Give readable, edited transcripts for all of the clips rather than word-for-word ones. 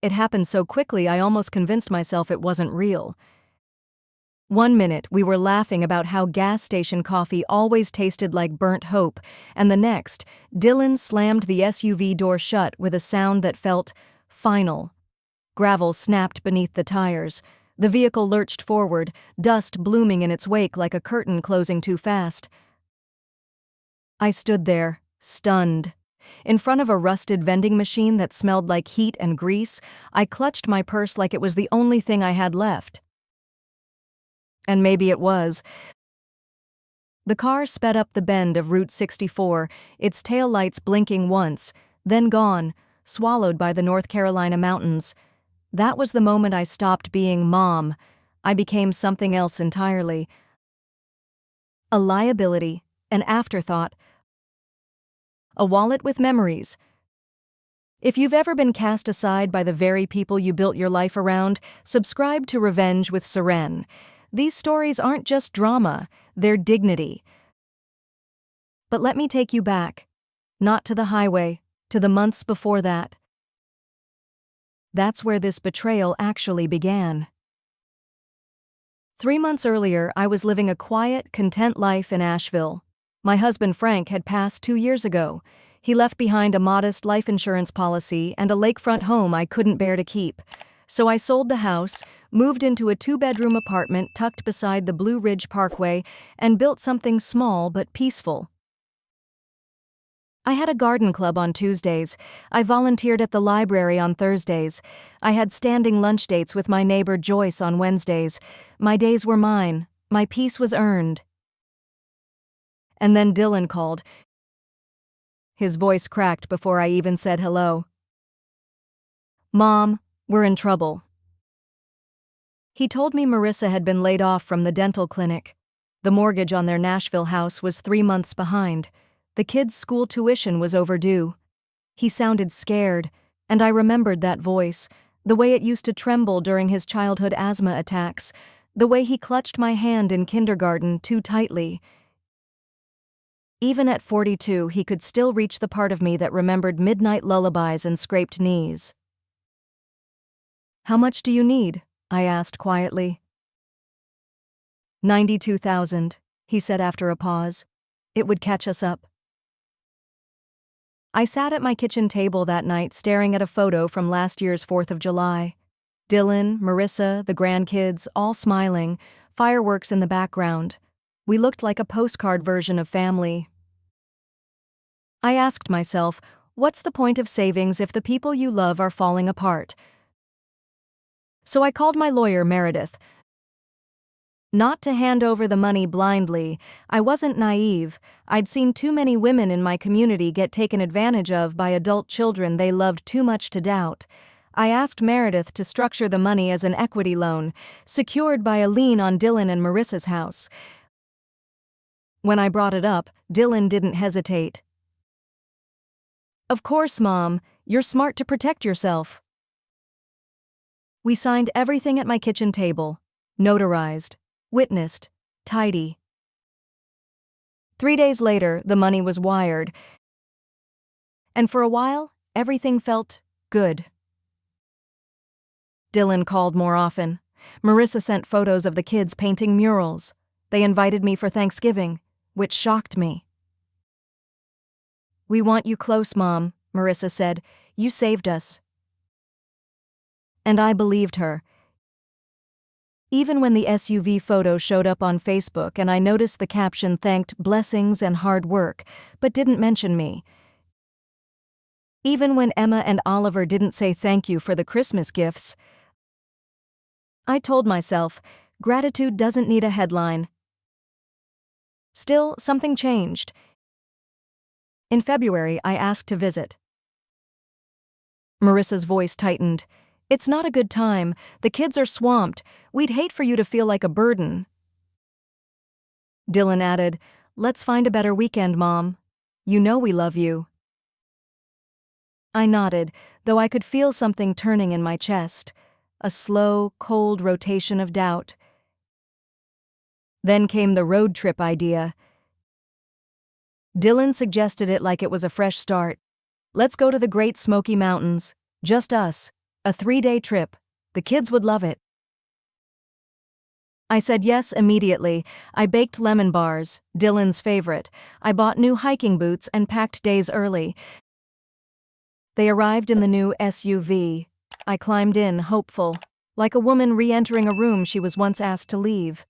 It happened so quickly I almost convinced myself it wasn't real. One minute, we were laughing about how gas station coffee always tasted like burnt hope, and the next, Dylan slammed the SUV door shut with a sound that felt final. Gravel snapped beneath the tires. The vehicle lurched forward, dust blooming in its wake like a curtain closing too fast. I stood there, stunned. In front of a rusted vending machine that smelled like heat and grease, I clutched my purse like it was the only thing I had left. And maybe it was. The car sped up the bend of Route 64, its taillights blinking once, then gone, swallowed by the North Carolina mountains. That was the moment I stopped being Mom. I became something else entirely. A liability, an afterthought, a wallet with memories. If you've ever been cast aside by the very people you built your life around, subscribe to Revenge with Seren. These stories aren't just drama, they're dignity. But let me take you back. Not to the highway, to the months before that. That's where this betrayal actually began. 3 months earlier, I was living a quiet, content life in Asheville. My husband Frank had passed 2 years ago. He left behind a modest life insurance policy and a lakefront home I couldn't bear to keep. So I sold the house, moved into a 2-bedroom apartment tucked beside the Blue Ridge Parkway, and built something small but peaceful. I had a garden club on Tuesdays. I volunteered at the library on Thursdays. I had standing lunch dates with my neighbor Joyce on Wednesdays. My days were mine. My peace was earned. And then Dylan called. His voice cracked before I even said hello. "Mom, we're in trouble." He told me Marissa had been laid off from the dental clinic. The mortgage on their Nashville house was 3 months behind. The kids' school tuition was overdue. He sounded scared, and I remembered that voice, the way it used to tremble during his childhood asthma attacks, the way he clutched my hand in kindergarten too tightly. Even at 42, he could still reach the part of me that remembered midnight lullabies and scraped knees. "How much do you need?" I asked quietly. $92,000, he said after a pause. It would catch us up. I sat at my kitchen table that night staring at a photo from last year's 4th of July. Dylan, Marissa, the grandkids, all smiling, fireworks in the background. We looked like a postcard version of family. I asked myself, what's the point of savings if the people you love are falling apart? So I called my lawyer, Meredith. Not to hand over the money blindly. I wasn't naive. I'd seen too many women in my community get taken advantage of by adult children they loved too much to doubt. I asked Meredith to structure the money as an equity loan, secured by a lien on Dylan and Marissa's house. When I brought it up, Dylan didn't hesitate. "Of course, Mom. You're smart to protect yourself." We signed everything at my kitchen table. Notarized. Witnessed. Tidy. 3 days later, the money was wired. And for a while, everything felt good. Dylan called more often. Marissa sent photos of the kids painting murals. They invited me for Thanksgiving, which shocked me. "We want you close, Mom," Marissa said. "You saved us." And I believed her. Even when the SUV photo showed up on Facebook and I noticed the caption thanked blessings and hard work, but didn't mention me. Even when Emma and Oliver didn't say thank you for the Christmas gifts, I told myself, gratitude doesn't need a headline. Still, something changed. In February, I asked to visit. Marissa's voice tightened. "It's not a good time. The kids are swamped. We'd hate for you to feel like a burden." Dylan added, "Let's find a better weekend, Mom. You know we love you." I nodded, though I could feel something turning in my chest, a slow, cold rotation of doubt. Then came the road trip idea. Dylan suggested it like it was a fresh start. "Let's go to the Great Smoky Mountains. Just us. A 3-day trip. The kids would love it. I said yes immediately. I baked lemon bars, Dylan's favorite. I bought new hiking boots and packed days early. They arrived in the new SUV. I climbed in, hopeful, like a woman re-entering a room she was once asked to leave.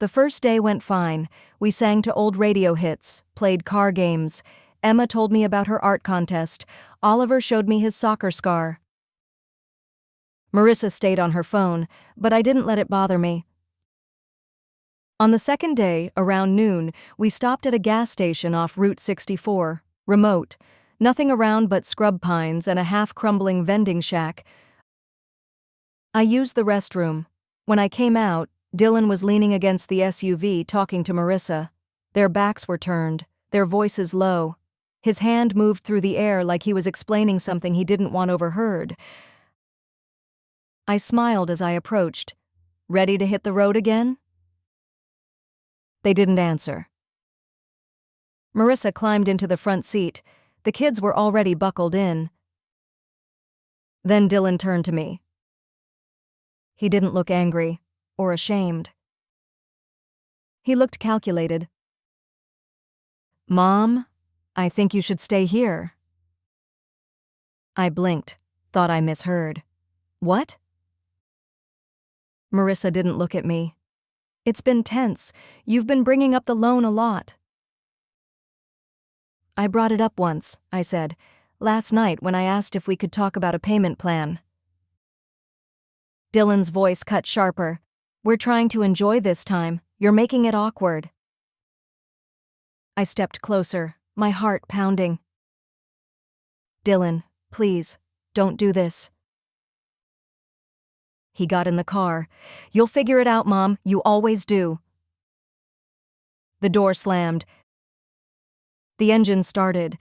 The first day went fine. We sang to old radio hits, played car games. Emma told me about her art contest. Oliver showed me his soccer scar. Marissa stayed on her phone, but I didn't let it bother me. On the second day, around noon, we stopped at a gas station off Route 64, remote. Nothing around but scrub pines and a half-crumbling vending shack. I used the restroom. When I came out, Dylan was leaning against the SUV talking to Marissa. Their backs were turned, their voices low. His hand moved through the air like he was explaining something he didn't want overheard. I smiled as I approached. Ready to hit the road again? They didn't answer. Marissa climbed into the front seat. The kids were already buckled in. Then Dylan turned to me. He didn't look angry or ashamed. He looked calculated. "Mom, I think you should stay here." I blinked, thought I misheard. "What?" Marissa didn't look at me. "It's been tense. You've been bringing up the loan a lot." "I brought it up once," I said, "last night when I asked if we could talk about a payment plan." Dylan's voice cut sharper. "We're trying to enjoy this time. You're making it awkward." I stepped closer, my heart pounding. "Dylan, please, don't do this." He got in the car. "You'll figure it out, Mom. You always do." The door slammed. The engine started.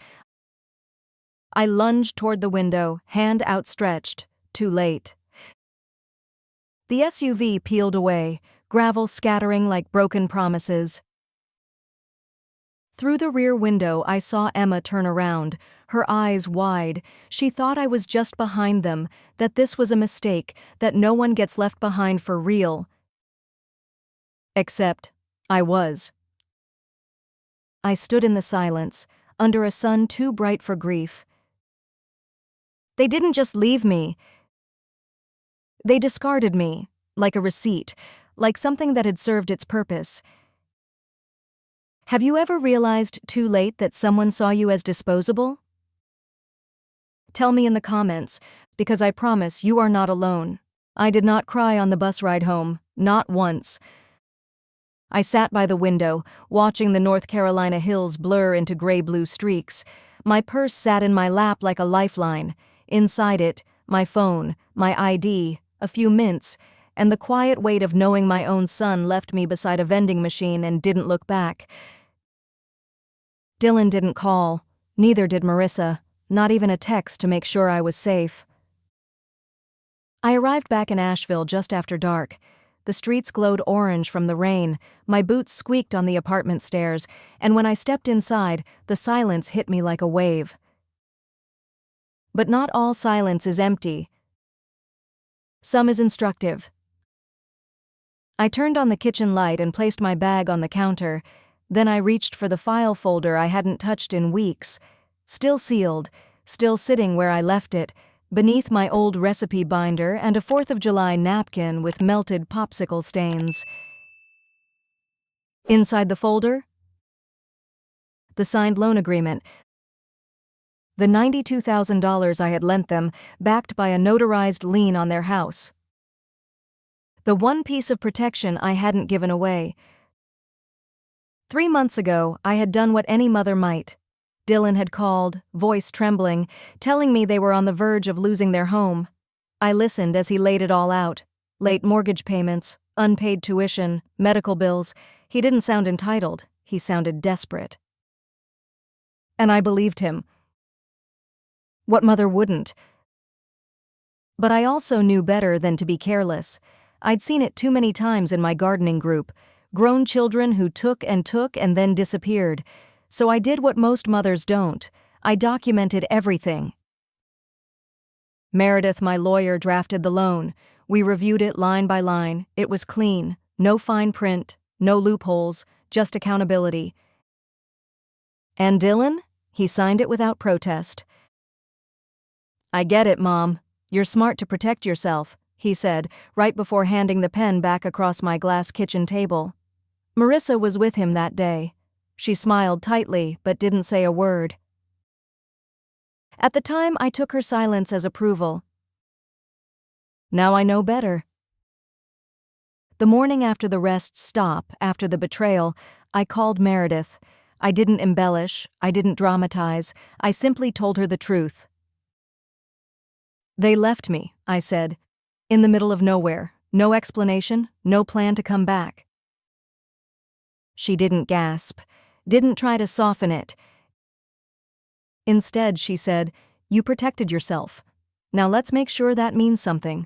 I lunged toward the window, hand outstretched. Too late. The SUV peeled away, gravel scattering like broken promises. Through the rear window, I saw Emma turn around, her eyes wide. She thought I was just behind them, that this was a mistake, that no one gets left behind for real. Except, I was. I stood in the silence, under a sun too bright for grief. They didn't just leave me. They discarded me, like a receipt, like something that had served its purpose. Have you ever realized too late that someone saw you as disposable? Tell me in the comments, because I promise you are not alone. I did not cry on the bus ride home, not once. I sat by the window, watching the North Carolina hills blur into gray-blue streaks. My purse sat in my lap like a lifeline. Inside it, my phone, my ID, a few mints, and the quiet weight of knowing my own son left me beside a vending machine and didn't look back. Dylan didn't call, neither did Marissa, not even a text to make sure I was safe. I arrived back in Asheville just after dark. The streets glowed orange from the rain, my boots squeaked on the apartment stairs, and when I stepped inside, the silence hit me like a wave. But not all silence is empty. Some is instructive. I turned on the kitchen light and placed my bag on the counter. Then I reached for the file folder I hadn't touched in weeks. Still sealed, still sitting where I left it, beneath my old recipe binder and a 4th of July napkin with melted popsicle stains. Inside the folder? The signed loan agreement. The $92,000 I had lent them, backed by a notarized lien on their house. The one piece of protection I hadn't given away. 3 months ago, I had done what any mother might. Dylan had called, voice trembling, telling me they were on the verge of losing their home. I listened as he laid it all out. Late mortgage payments, unpaid tuition, medical bills. He didn't sound entitled. He sounded desperate. And I believed him. What mother wouldn't? But I also knew better than to be careless. I'd seen it too many times in my gardening group. Grown children who took and then disappeared. So I did what most mothers don't. I documented everything. Meredith, my lawyer, drafted the loan. We reviewed it line by line. It was clean. No fine print. No loopholes. Just accountability. And Dylan? He signed it without protest. I get it, Mom. You're smart to protect yourself, he said, right before handing the pen back across my glass kitchen table. Marissa was with him that day. She smiled tightly, but didn't say a word. At the time, I took her silence as approval. Now I know better. The morning after the rest stop, after the betrayal, I called Meredith. I didn't embellish, I didn't dramatize, I simply told her the truth. They left me, I said, in the middle of nowhere, no explanation, no plan to come back. She didn't gasp, didn't try to soften it. Instead, she said, "You protected yourself. Now let's make sure that means something."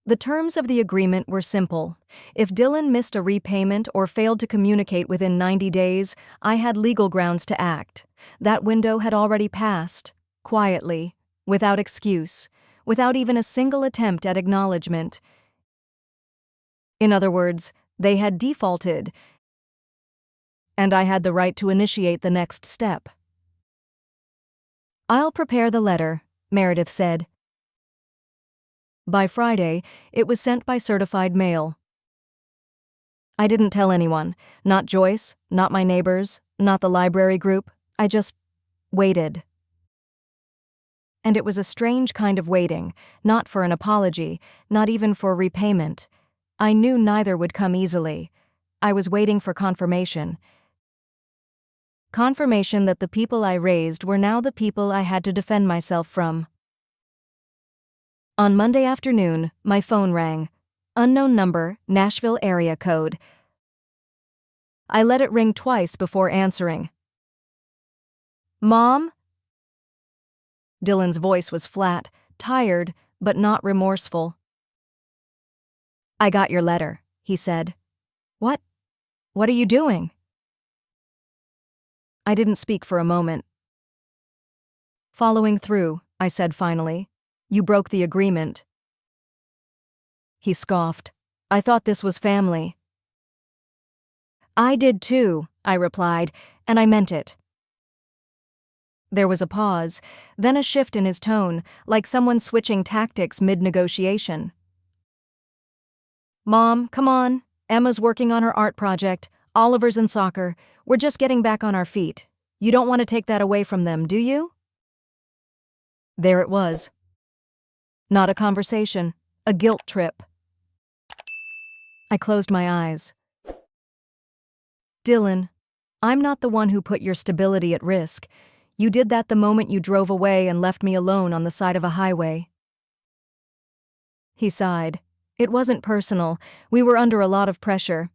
The terms of the agreement were simple. If Dylan missed a repayment or failed to communicate within 90 days, I had legal grounds to act. That window had already passed, quietly, without excuse, without even a single attempt at acknowledgement. In other words, they had defaulted, and I had the right to initiate the next step. "I'll prepare the letter," Meredith said. By Friday, it was sent by certified mail. I didn't tell anyone, not Joyce, not my neighbors, not the library group. I just waited. And it was a strange kind of waiting, not for an apology, not even for repayment. I knew neither would come easily. I was waiting for confirmation. Confirmation that the people I raised were now the people I had to defend myself from. On Monday afternoon, my phone rang. Unknown number, Nashville area code. I let it ring twice before answering. "Mom?" Dylan's voice was flat, tired, but not remorseful. "I got your letter," he said. "What? What are you doing?" I didn't speak for a moment. "Following through," I said finally. "You broke the agreement." He scoffed. "I thought this was family." "I did too," I replied, and I meant it. There was a pause, then a shift in his tone, like someone switching tactics mid-negotiation. "Mom, come on. Emma's working on her art project. Oliver's in soccer. We're just getting back on our feet. You don't want to take that away from them, do you?" There it was. Not a conversation, a guilt trip. I closed my eyes. "Dylan, I'm not the one who put your stability at risk. You did that the moment you drove away and left me alone on the side of a highway." He sighed. "It wasn't personal. We were under a lot of pressure.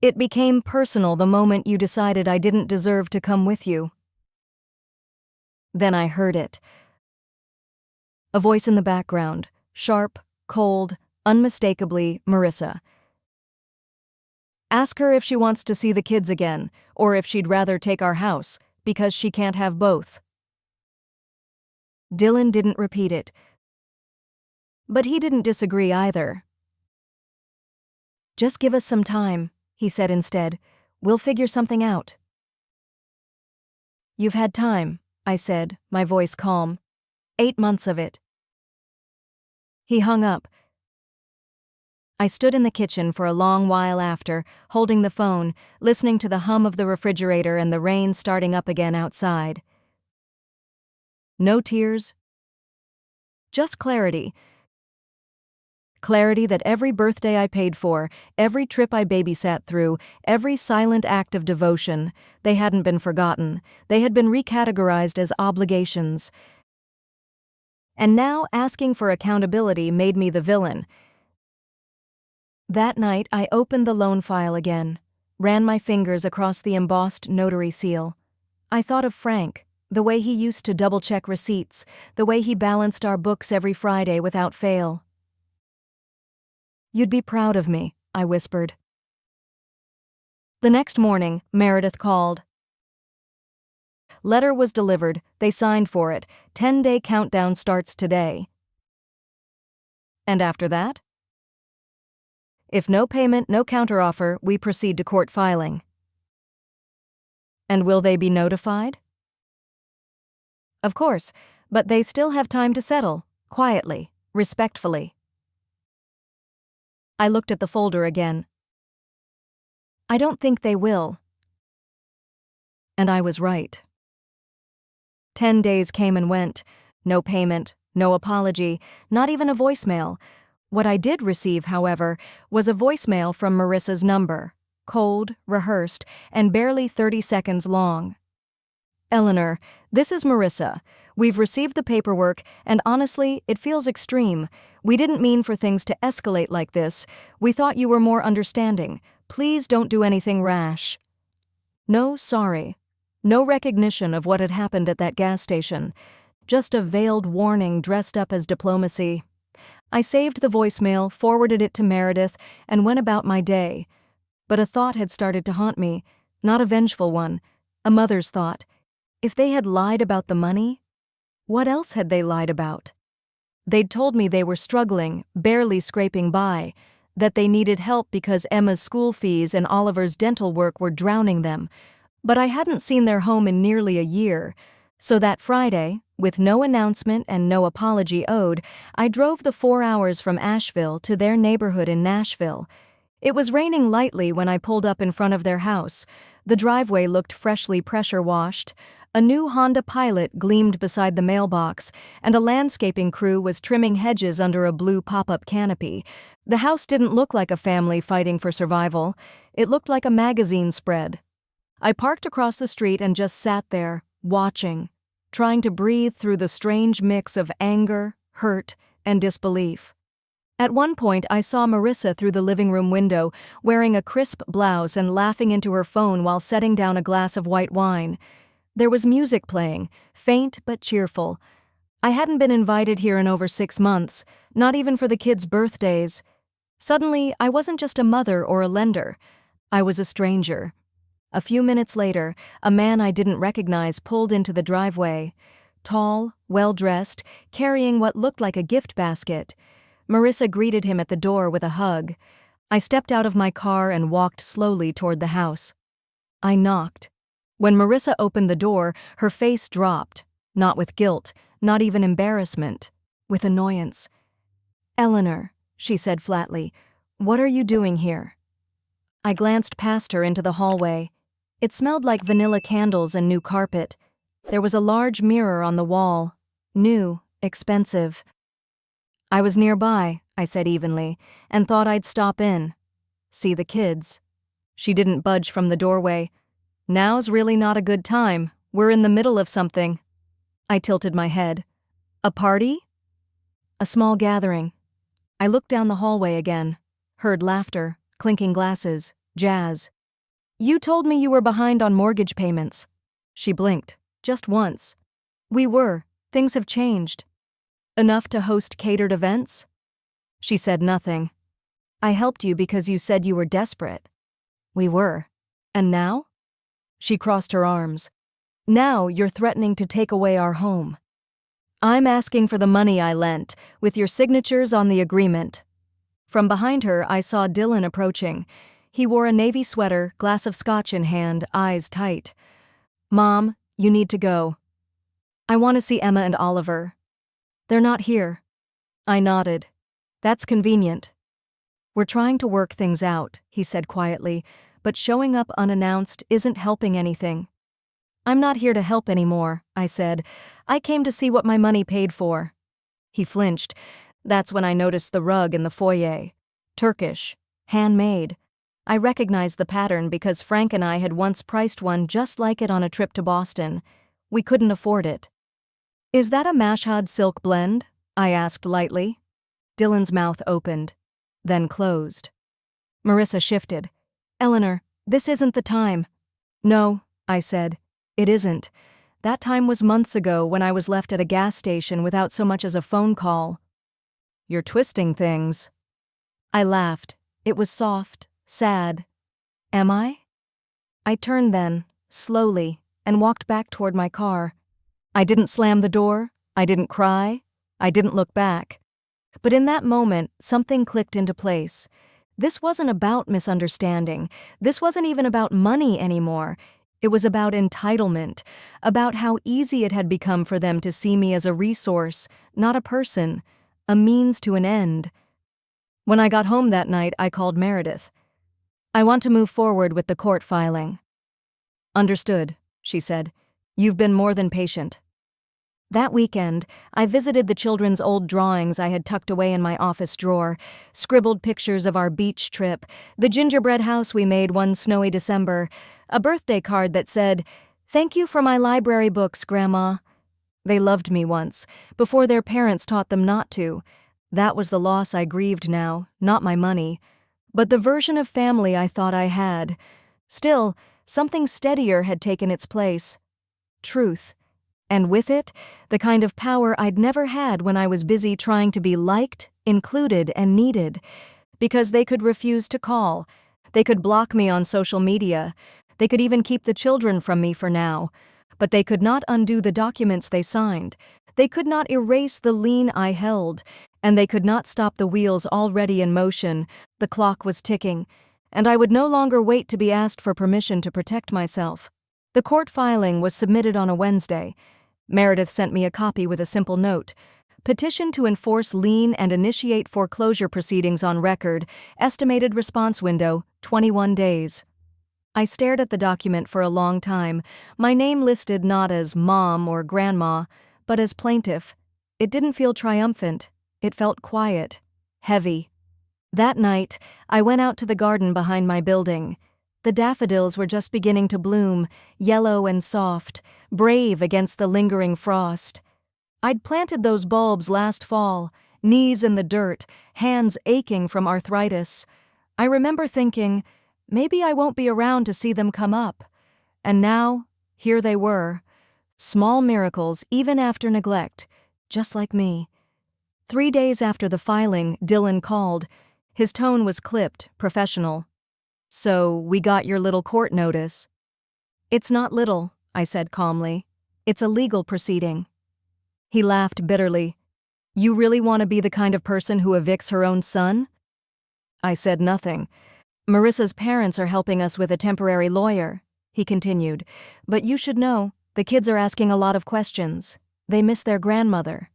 It became personal the moment you decided I didn't deserve to come with you." Then I heard it. A voice in the background, sharp, cold, unmistakably Marissa. "Ask her if she wants to see the kids again, or if she'd rather take our house, because she can't have both." Dylan didn't repeat it. But he didn't disagree either. "Just give us some time," he said instead. "We'll figure something out." "You've had time," I said, my voice calm. 8 months of it." He hung up. I stood in the kitchen for a long while after, holding the phone, listening to the hum of the refrigerator and the rain starting up again outside. No tears. Just clarity. Clarity that every birthday I paid for, every trip I babysat through, every silent act of devotion, they hadn't been forgotten. They had been recategorized as obligations. And now asking for accountability made me the villain. That night, I opened the loan file again, ran my fingers across the embossed notary seal. I thought of Frank, the way he used to double-check receipts, the way he balanced our books every Friday without fail. "You'd be proud of me," I whispered. The next morning, Meredith called. Letter was delivered, they signed for it. 10-day countdown starts today. And after that? If no payment, no counteroffer, we proceed to court filing. And will they be notified? Of course, but they still have time to settle, quietly, respectfully. I looked at the folder again. I don't think they will. And I was right. 10 days came and went. No payment, no apology, not even a voicemail. What I did receive, however, was a voicemail from Marissa's number. Cold, rehearsed, and barely 30 seconds long. Eleanor, this is Marissa. We've received the paperwork, and honestly, it feels extreme. We didn't mean for things to escalate like this. We thought you were more understanding. Please don't do anything rash. No sorry. No recognition of what had happened at that gas station. Just a veiled warning dressed up as diplomacy. I saved the voicemail, forwarded it to Meredith, and went about my day. But a thought had started to haunt me, not a vengeful one, a mother's thought. If they had lied about the money, what else had they lied about? They'd told me they were struggling, barely scraping by, that they needed help because Emma's school fees and Oliver's dental work were drowning them. But I hadn't seen their home in nearly a year, so that Friday, with no announcement and no apology owed, I drove the 4 hours from Asheville to their neighborhood in Nashville. It was raining lightly when I pulled up in front of their house. The driveway looked freshly pressure-washed. A new Honda Pilot gleamed beside the mailbox, and a landscaping crew was trimming hedges under a blue pop-up canopy. The house didn't look like a family fighting for survival. It looked like a magazine spread. I parked across the street and just sat there, watching, trying to breathe through the strange mix of anger, hurt, and disbelief. At one point, I saw Marissa through the living room window, wearing a crisp blouse and laughing into her phone while setting down a glass of white wine. There was music playing, faint but cheerful. I hadn't been invited here in over 6 months, not even for the kids' birthdays. Suddenly, I wasn't just a mother or a lender. I was a stranger. A few minutes later, a man I didn't recognize pulled into the driveway. Tall, well-dressed, carrying what looked like a gift basket. Marissa greeted him at the door with a hug. I stepped out of my car and walked slowly toward the house. I knocked. When Marissa opened the door, her face dropped, not with guilt, not even embarrassment, with annoyance. "Eleanor," she said flatly, "what are you doing here?" I glanced past her into the hallway. It smelled like vanilla candles and new carpet. There was a large mirror on the wall. New, expensive. "I was nearby," I said evenly, "and thought I'd stop in. See the kids." She didn't budge from the doorway. "Now's really not a good time. We're in the middle of something." I tilted my head. "A party?" "A small gathering." I looked down the hallway again. Heard laughter, clinking glasses, jazz. "You told me you were behind on mortgage payments." She blinked, just once. "We were. Things have changed." "Enough to host catered events?" She said nothing. "I helped you because you said you were desperate." "We were. And now?" She crossed her arms. "Now you're threatening to take away our home." "I'm asking for the money I lent, with your signatures on the agreement." From behind her, I saw Dylan approaching. He wore a navy sweater, glass of scotch in hand, eyes tight. "Mom, you need to go. I want to see Emma and Oliver." "They're not here." I nodded. "That's convenient." "We're trying to work things out," he said quietly, "but showing up unannounced isn't helping anything." "I'm not here to help anymore," I said. "I came to see what my money paid for." He flinched. That's when I noticed the rug in the foyer. Turkish. Handmade. I recognized the pattern because Frank and I had once priced one just like it on a trip to Boston. We couldn't afford it. "Is that a Mashhad silk blend?" I asked lightly. Dylan's mouth opened, then closed. Marissa shifted. "Eleanor, this isn't the time." "No," I said. "It isn't. That time was months ago when I was left at a gas station without so much as a phone call." "You're twisting things." I laughed. It was soft, sad. "Am I?" I turned then, slowly, and walked back toward my car. I didn't slam the door, I didn't cry, I didn't look back. But in that moment, something clicked into place. This wasn't about misunderstanding. This wasn't even about money anymore. It was about entitlement, about how easy it had become for them to see me as a resource, not a person, a means to an end. When I got home that night, I called Meredith. "I want to move forward with the court filing." "Understood," she said. "You've been more than patient." That weekend, I visited the children's old drawings I had tucked away in my office drawer, scribbled pictures of our beach trip, the gingerbread house we made one snowy December, a birthday card that said, "Thank you for my library books, Grandma." They loved me once, before their parents taught them not to. That was the loss I grieved now, not my money, but the version of family I thought I had. Still, something steadier had taken its place. Truth. And with it, the kind of power I'd never had when I was busy trying to be liked, included, and needed. Because they could refuse to call. They could block me on social media. They could even keep the children from me for now. But they could not undo the documents they signed. They could not erase the lien I held. And they could not stop the wheels already in motion. The clock was ticking. And I would no longer wait to be asked for permission to protect myself. The court filing was submitted on a Wednesday. Meredith sent me a copy with a simple note. "Petition to enforce lien and initiate foreclosure proceedings on record. Estimated response window, 21 days. I stared at the document for a long time, my name listed not as Mom or Grandma, but as plaintiff. It didn't feel triumphant. It felt quiet, heavy. That night, I went out to the garden behind my building. The daffodils were just beginning to bloom, yellow and soft, brave against the lingering frost. I'd planted those bulbs last fall, knees in the dirt, hands aching from arthritis. I remember thinking, maybe I won't be around to see them come up. And now, here they were. Small miracles, even after neglect, just like me. 3 days after the filing, Dylan called. His tone was clipped, professional. "So, we got your little court notice." "It's not little," I said calmly. "It's a legal proceeding." He laughed bitterly. "You really want to be the kind of person who evicts her own son?" I said nothing. "Marissa's parents are helping us with a temporary lawyer," he continued. "But you should know, the kids are asking a lot of questions. They miss their grandmother."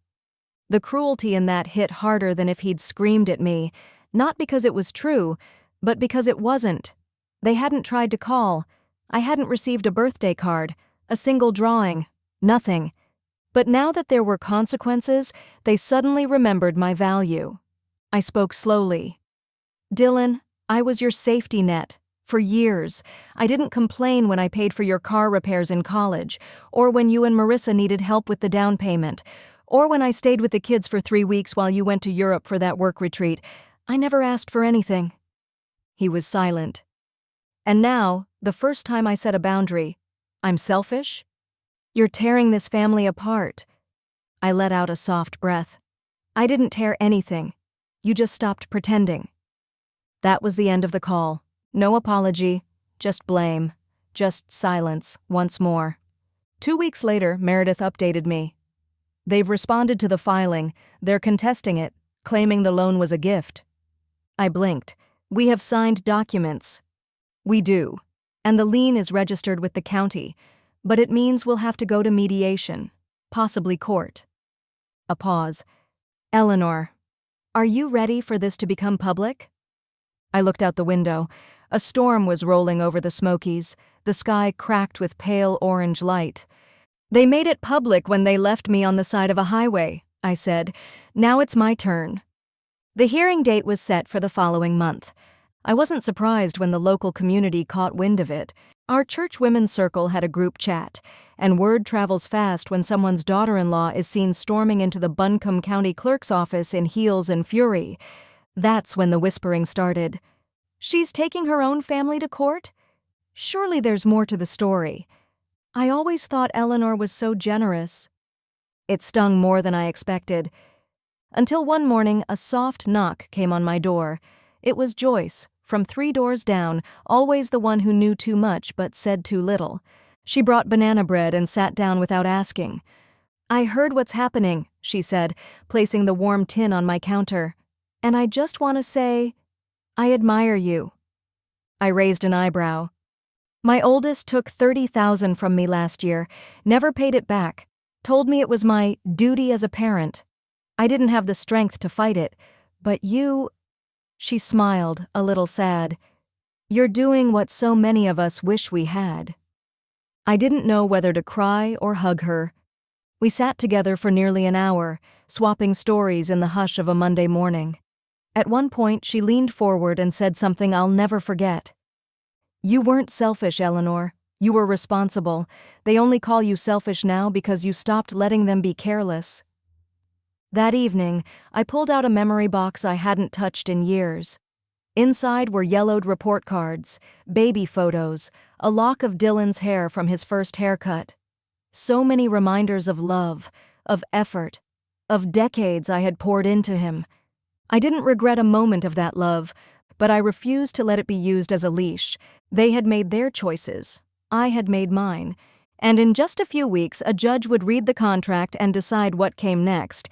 The cruelty in that hit harder than if he'd screamed at me, not because it was true, but because it wasn't. They hadn't tried to call. I hadn't received a birthday card, a single drawing, nothing. But now that there were consequences, they suddenly remembered my value. I spoke slowly. "Dylan, I was your safety net. For years. I didn't complain when I paid for your car repairs in college, or when you and Marissa needed help with the down payment, or when I stayed with the kids for 3 weeks while you went to Europe for that work retreat. I never asked for anything." He was silent. "And now, the first time I set a boundary, I'm selfish? You're tearing this family apart." I let out a soft breath. "I didn't tear anything. You just stopped pretending." That was the end of the call. No apology, just blame, just silence, once more. 2 weeks later, Meredith updated me. "They've responded to the filing. They're contesting it, claiming the loan was a gift." I blinked. "We have signed documents." "We do. And the lien is registered with the county. But it means we'll have to go to mediation, possibly court." A pause. "Eleanor, are you ready for this to become public?" I looked out the window. A storm was rolling over the Smokies, the sky cracked with pale orange light. "They made it public when they left me on the side of a highway," I said. "Now it's my turn." The hearing date was set for the following month. I wasn't surprised when the local community caught wind of it. Our church women's circle had a group chat, and word travels fast when someone's daughter-in-law is seen storming into the Buncombe County Clerk's office in heels and fury. That's when the whispering started. "She's taking her own family to court? Surely there's more to the story. I always thought Eleanor was so generous." It stung more than I expected. Until one morning, a soft knock came on my door. It was Joyce, from 3 doors down, always the one who knew too much but said too little. She brought banana bread and sat down without asking. "I heard what's happening," she said, placing the warm tin on my counter. "And I just want to say, I admire you." I raised an eyebrow. "My oldest took $30,000 from me last year, never paid it back, told me it was my duty as a parent. I didn't have the strength to fight it, but you—" She smiled, a little sad. "You're doing what so many of us wish we had." I didn't know whether to cry or hug her. We sat together for nearly an hour, swapping stories in the hush of a Monday morning. At one point, she leaned forward and said something I'll never forget. "You weren't selfish, Eleanor. You were responsible. They only call you selfish now because you stopped letting them be careless." That evening, I pulled out a memory box I hadn't touched in years. Inside were yellowed report cards, baby photos, a lock of Dylan's hair from his first haircut. So many reminders of love, of effort, of decades I had poured into him. I didn't regret a moment of that love, but I refused to let it be used as a leash. They had made their choices. I had made mine. And in just a few weeks, a judge would read the contract and decide what came next.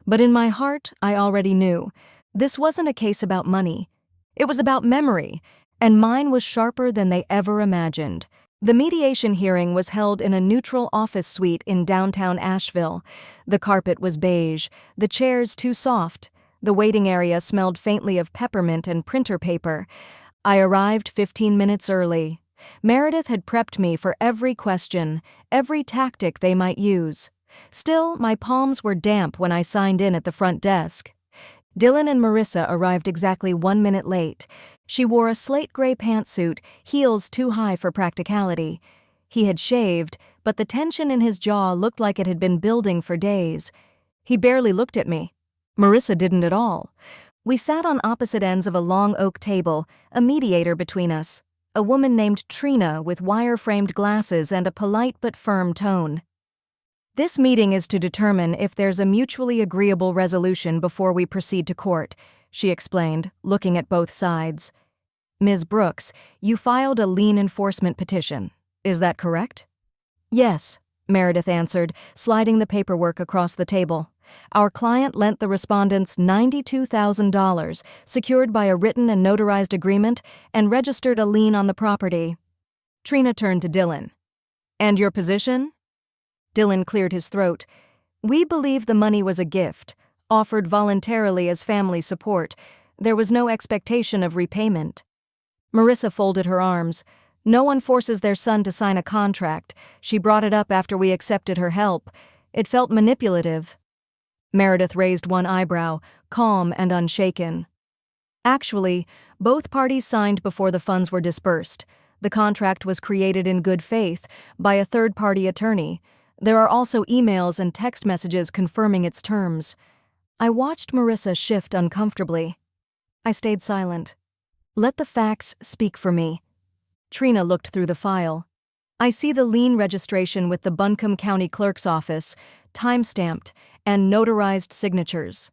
But in my heart, I already knew. This wasn't a case about money. It was about memory, and mine was sharper than they ever imagined. The mediation hearing was held in a neutral office suite in downtown Asheville. The carpet was beige, the chairs too soft. The waiting area smelled faintly of peppermint and printer paper. I arrived 15 minutes early. Meredith had prepped me for every question, every tactic they might use. Still, my palms were damp when I signed in at the front desk. Dylan and Marissa arrived exactly 1 minute late. She wore a slate gray pantsuit, heels too high for practicality. He had shaved, but the tension in his jaw looked like it had been building for days. He barely looked at me. Marissa didn't at all. We sat on opposite ends of a long oak table, a mediator between us, a woman named Trina with wire-framed glasses and a polite but firm tone. "This meeting is to determine if there's a mutually agreeable resolution before we proceed to court," she explained, looking at both sides. "Ms. Brooks, you filed a lien enforcement petition. Is that correct?" "Yes," Meredith answered, sliding the paperwork across the table. "Our client lent the respondents $92,000, secured by a written and notarized agreement, and registered a lien on the property." Trina turned to Dylan. "And your position?" Dylan cleared his throat. "We believe the money was a gift, offered voluntarily as family support. There was no expectation of repayment." Marissa folded her arms. "No one forces their son to sign a contract. She brought it up after we accepted her help. It felt manipulative." Meredith raised one eyebrow, calm and unshaken. "Actually, both parties signed before the funds were dispersed. The contract was created in good faith by a third-party attorney. There are also emails and text messages confirming its terms." I watched Marissa shift uncomfortably. I stayed silent. "Let the facts speak for me." Trina looked through the file. "I see the lien registration with the Buncombe County Clerk's office, time-stamped, and notarized signatures."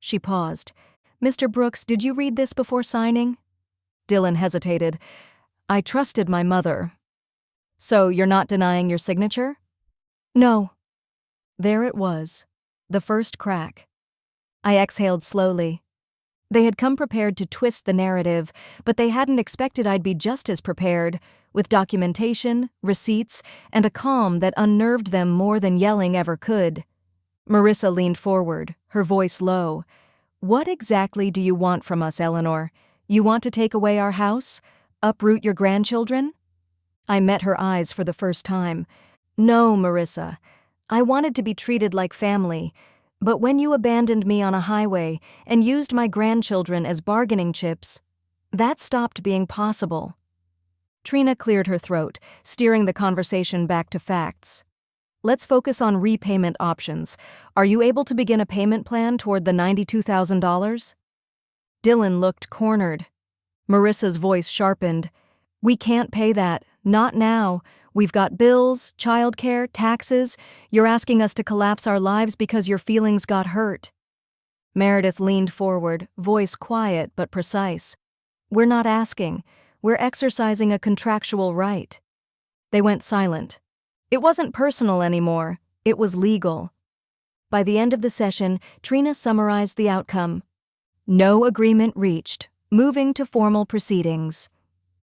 She paused. "Mr. Brooks, did you read this before signing?" Dylan hesitated. "I trusted my mother." "So you're not denying your signature?" "No." There it was, the first crack. I exhaled slowly. They had come prepared to twist the narrative, but they hadn't expected I'd be just as prepared, with documentation, receipts, and a calm that unnerved them more than yelling ever could. Marissa leaned forward, her voice low. "What exactly do you want from us, Eleanor? You want to take away our house? Uproot your grandchildren?" I met her eyes for the first time. "No, Marissa. I wanted to be treated like family, but when you abandoned me on a highway and used my grandchildren as bargaining chips, that stopped being possible." Trina cleared her throat, steering the conversation back to facts. "Let's focus on repayment options. Are you able to begin a payment plan toward the $92,000? Dylan looked cornered. Marissa's voice sharpened. "We can't pay that. Not now. We've got bills, childcare, taxes. You're asking us to collapse our lives because your feelings got hurt." Meredith leaned forward, voice quiet but precise. "We're not asking. We're exercising a contractual right." They went silent. It wasn't personal anymore, it was legal. By the end of the session, Trina summarized the outcome. No agreement reached, moving to formal proceedings.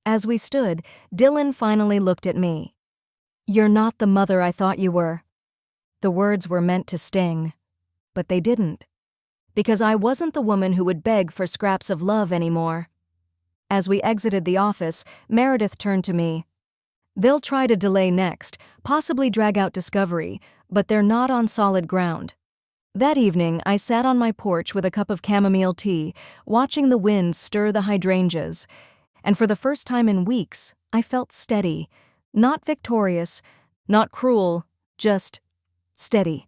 As we stood, Dylan finally looked at me. "You're not the mother I thought you were." The words were meant to sting, but they didn't. Because I wasn't the woman who would beg for scraps of love anymore. As we exited the office, Meredith turned to me. "They'll try to delay next, possibly drag out discovery, but they're not on solid ground." That evening, I sat on my porch with a cup of chamomile tea, watching the wind stir the hydrangeas. And for the first time in weeks, I felt steady. Not victorious, not cruel, just steady.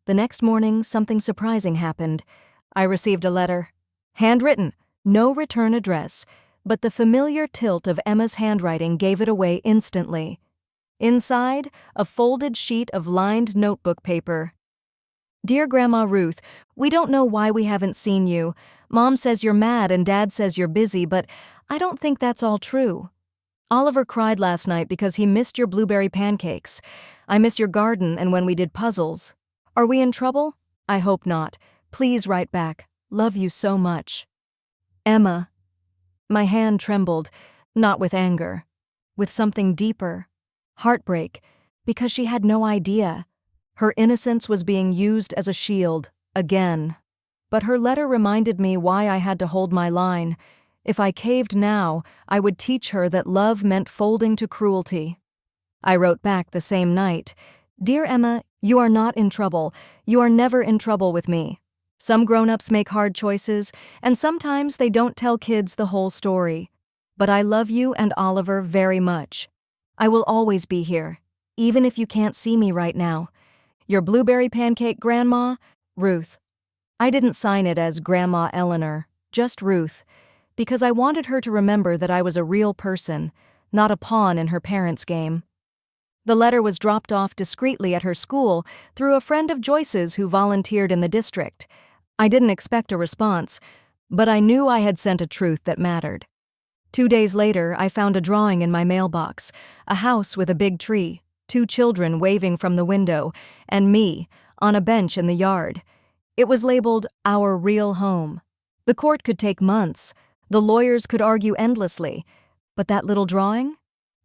The next morning, something surprising happened. I received a letter. Handwritten, no return address, but the familiar tilt of Emma's handwriting gave it away instantly. Inside, a folded sheet of lined notebook paper. "Dear Grandma Ruth, we don't know why we haven't seen you. Mom says you're mad and Dad says you're busy, but I don't think that's all true. Oliver cried last night because he missed your blueberry pancakes. I miss your garden and when we did puzzles. Are we in trouble? I hope not. Please write back. Love you so much. Emma." My hand trembled, not with anger, with something deeper. Heartbreak, because she had no idea. Her innocence was being used as a shield, again. But her letter reminded me why I had to hold my line. If I caved now, I would teach her that love meant folding to cruelty. I wrote back the same night, "Dear Emma, you are not in trouble. You are never in trouble with me. Some grown-ups make hard choices, and sometimes they don't tell kids the whole story. But I love you and Oliver very much. I will always be here, even if you can't see me right now. Your blueberry pancake grandma, Ruth." I didn't sign it as Grandma Eleanor, just Ruth, because I wanted her to remember that I was a real person, not a pawn in her parents' game. The letter was dropped off discreetly at her school through a friend of Joyce's who volunteered in the district. I didn't expect a response, but I knew I had sent a truth that mattered. 2 days later, I found a drawing in my mailbox, a house with a big tree, 2 children waving from the window, and me, on a bench in the yard. It was labeled Our Real Home. The court could take months. The lawyers could argue endlessly. But that little drawing?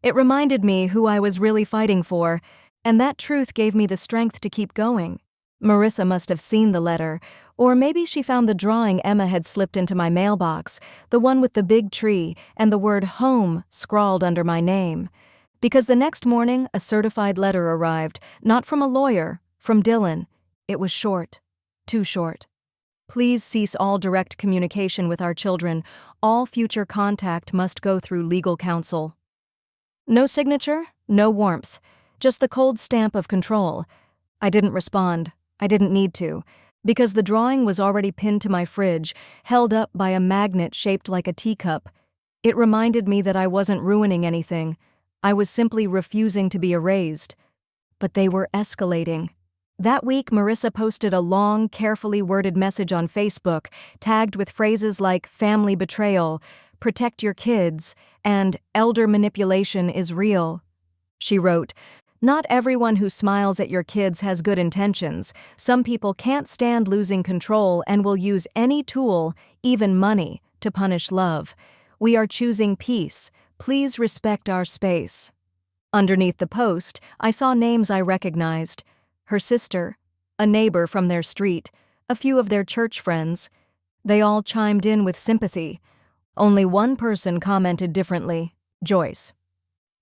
It reminded me who I was really fighting for, and that truth gave me the strength to keep going. Marissa must have seen the letter, or maybe she found the drawing Emma had slipped into my mailbox, the one with the big tree and the word home scrawled under my name. Because the next morning, a certified letter arrived, not from a lawyer, from Dylan. It was short, too short. "Please cease all direct communication with our children. All future contact must go through legal counsel." No signature, no warmth, just the cold stamp of control. I didn't respond. I didn't need to, because the drawing was already pinned to my fridge, held up by a magnet shaped like a teacup. It reminded me that I wasn't ruining anything. I was simply refusing to be erased. But they were escalating. That week, Marissa posted a long, carefully worded message on Facebook, tagged with phrases like family betrayal, protect your kids, and elder manipulation is real. She wrote, "Not everyone who smiles at your kids has good intentions. Some people can't stand losing control and will use any tool, even money, to punish love. We are choosing peace. Please respect our space." Underneath the post, I saw names I recognized. Her sister, a neighbor from their street, a few of their church friends. They all chimed in with sympathy. Only one person commented differently, Joyce.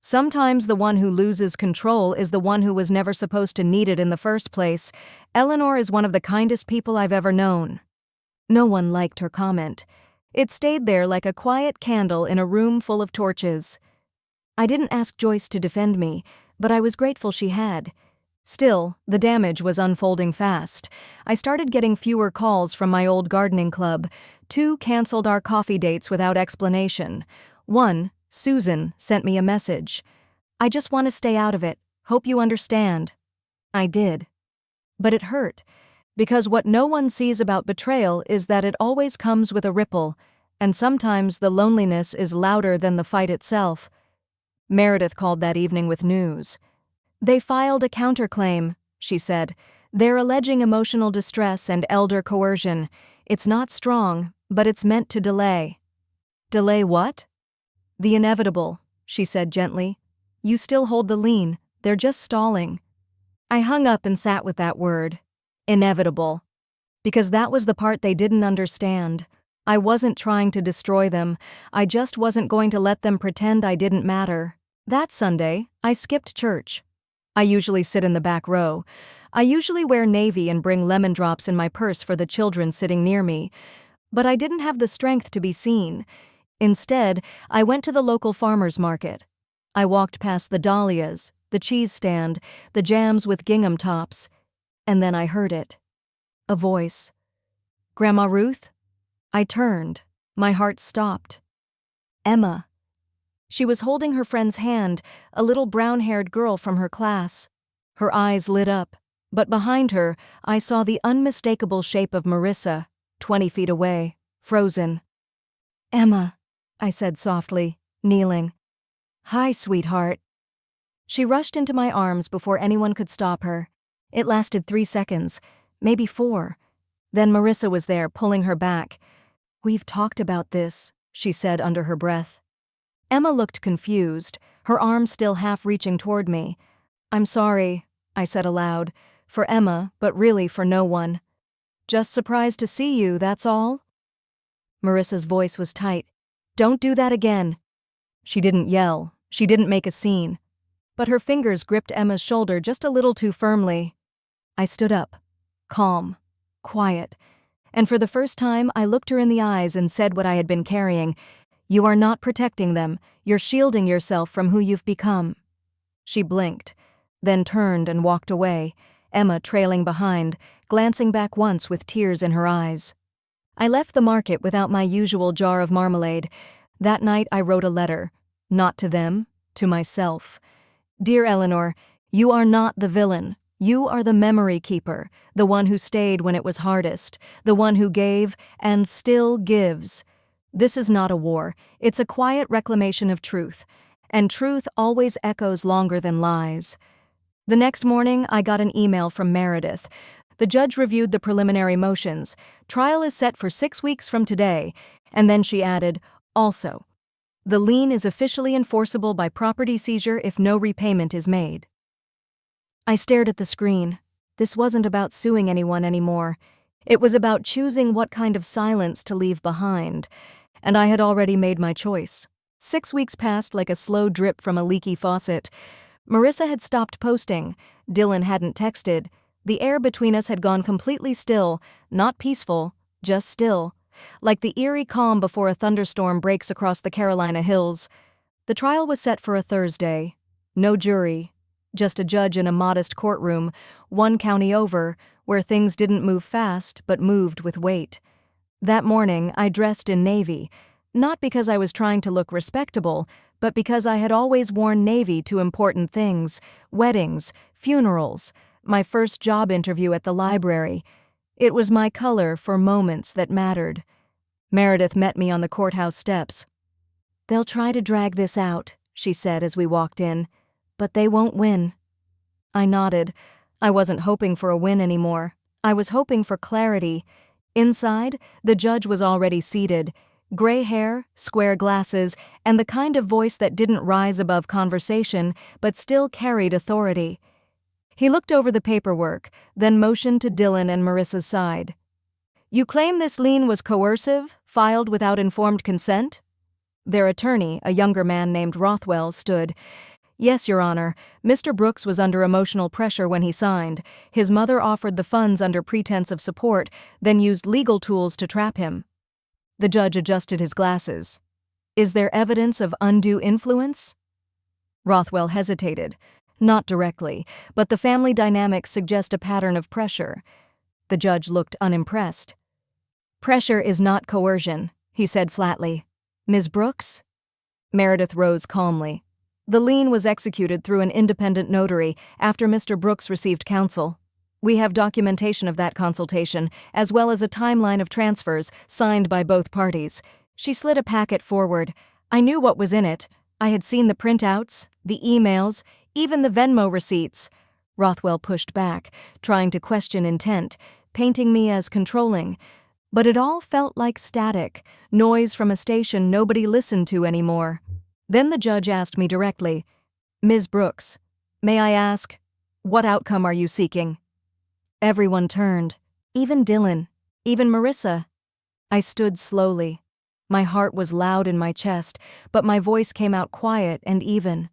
"Sometimes the one who loses control is the one who was never supposed to need it in the first place. Eleanor is one of the kindest people I've ever known." No one liked her comment. It stayed there like a quiet candle in a room full of torches. I didn't ask Joyce to defend me, but I was grateful she had. Still, the damage was unfolding fast. I started getting fewer calls from my old gardening club. 2 canceled our coffee dates without explanation. 1, Susan, sent me a message. "I just want to stay out of it. Hope you understand." I did. But it hurt, because what no one sees about betrayal is that it always comes with a ripple, and sometimes the loneliness is louder than the fight itself. Meredith called that evening with news. "They filed a counterclaim," she said. "They're alleging emotional distress and elder coercion. It's not strong, but it's meant to delay." "Delay what?" "The inevitable," she said gently. "You still hold the lien. They're just stalling." I hung up and sat with that word. Inevitable. Because that was the part they didn't understand. I wasn't trying to destroy them. I just wasn't going to let them pretend I didn't matter. That Sunday, I skipped church. I usually sit in the back row. I usually wear navy and bring lemon drops in my purse for the children sitting near me. But I didn't have the strength to be seen. Instead, I went to the local farmer's market. I walked past the dahlias, the cheese stand, the jams with gingham tops. And then I heard it. A voice. "Grandma Ruth?" I turned. My heart stopped. Emma. She was holding her friend's hand, a little brown-haired girl from her class. Her eyes lit up, but behind her, I saw the unmistakable shape of Marissa, 20 feet away, frozen. "Emma," I said softly, kneeling. "Hi, sweetheart." She rushed into my arms before anyone could stop her. It lasted 3 seconds, maybe 4. Then Marissa was there, pulling her back. "We've talked about this," she said under her breath. Emma looked confused, her arms still half reaching toward me. "I'm sorry," I said aloud, for Emma, but really for no one. "Just surprised to see you, that's all." Marissa's voice was tight. "Don't do that again." She didn't yell, she didn't make a scene. But her fingers gripped Emma's shoulder just a little too firmly. I stood up, calm, quiet, and for the first time I looked her in the eyes and said what I had been carrying. "You are not protecting them, you're shielding yourself from who you've become." She blinked, then turned and walked away, Emma trailing behind, glancing back once with tears in her eyes. I left the market without my usual jar of marmalade. That night I wrote a letter, not to them, to myself. "Dear Eleanor, you are not the villain. You are the memory keeper, the one who stayed when it was hardest, the one who gave and still gives. This is not a war, it's a quiet reclamation of truth, and truth always echoes longer than lies." The next morning, I got an email from Meredith. The judge reviewed the preliminary motions. Trial is set for 6 weeks from today, and then she added, "Also, the lien is officially enforceable by property seizure if no repayment is made." I stared at the screen. This wasn't about suing anyone anymore. It was about choosing what kind of silence to leave behind. And I had already made my choice. 6 weeks passed like a slow drip from a leaky faucet. Marissa had stopped posting. Dylan hadn't texted. The air between us had gone completely still, not peaceful, just still, like the eerie calm before a thunderstorm breaks across the Carolina hills. The trial was set for a Thursday. No jury. Just a judge in a modest courtroom, 1 county over, where things didn't move fast but moved with weight. That morning, I dressed in navy, not because I was trying to look respectable, but because I had always worn navy to important things, weddings, funerals, my first job interview at the library. It was my color for moments that mattered. Meredith met me on the courthouse steps. "They'll try to drag this out," she said as we walked in. "But they won't win." I nodded. I wasn't hoping for a win anymore. I was hoping for clarity. Inside, the judge was already seated. Gray hair, square glasses, and the kind of voice that didn't rise above conversation, but still carried authority. He looked over the paperwork, then motioned to Dylan and Marissa's side. "You claim this lien was coercive, filed without informed consent?" Their attorney, a younger man named Rothwell, stood. "Yes, Your Honor. Mr. Brooks was under emotional pressure when he signed. His mother offered the funds under pretense of support, then used legal tools to trap him." The judge adjusted his glasses. "Is there evidence of undue influence?" Rothwell hesitated. "Not directly, but the family dynamics suggest a pattern of pressure." The judge looked unimpressed. "Pressure is not coercion," he said flatly. "Ms. Brooks?" Meredith rose calmly. "The lien was executed through an independent notary after Mr. Brooks received counsel. We have documentation of that consultation, as well as a timeline of transfers signed by both parties." She slid a packet forward. I knew what was in it. I had seen the printouts, the emails, even the Venmo receipts. Rothwell pushed back, trying to question intent, painting me as controlling. But it all felt like static, noise from a station nobody listened to anymore. Then the judge asked me directly, "Ms. Brooks, may I ask, what outcome are you seeking?" Everyone turned, even Dylan, even Marissa. I stood slowly. My heart was loud in my chest, but my voice came out quiet and even.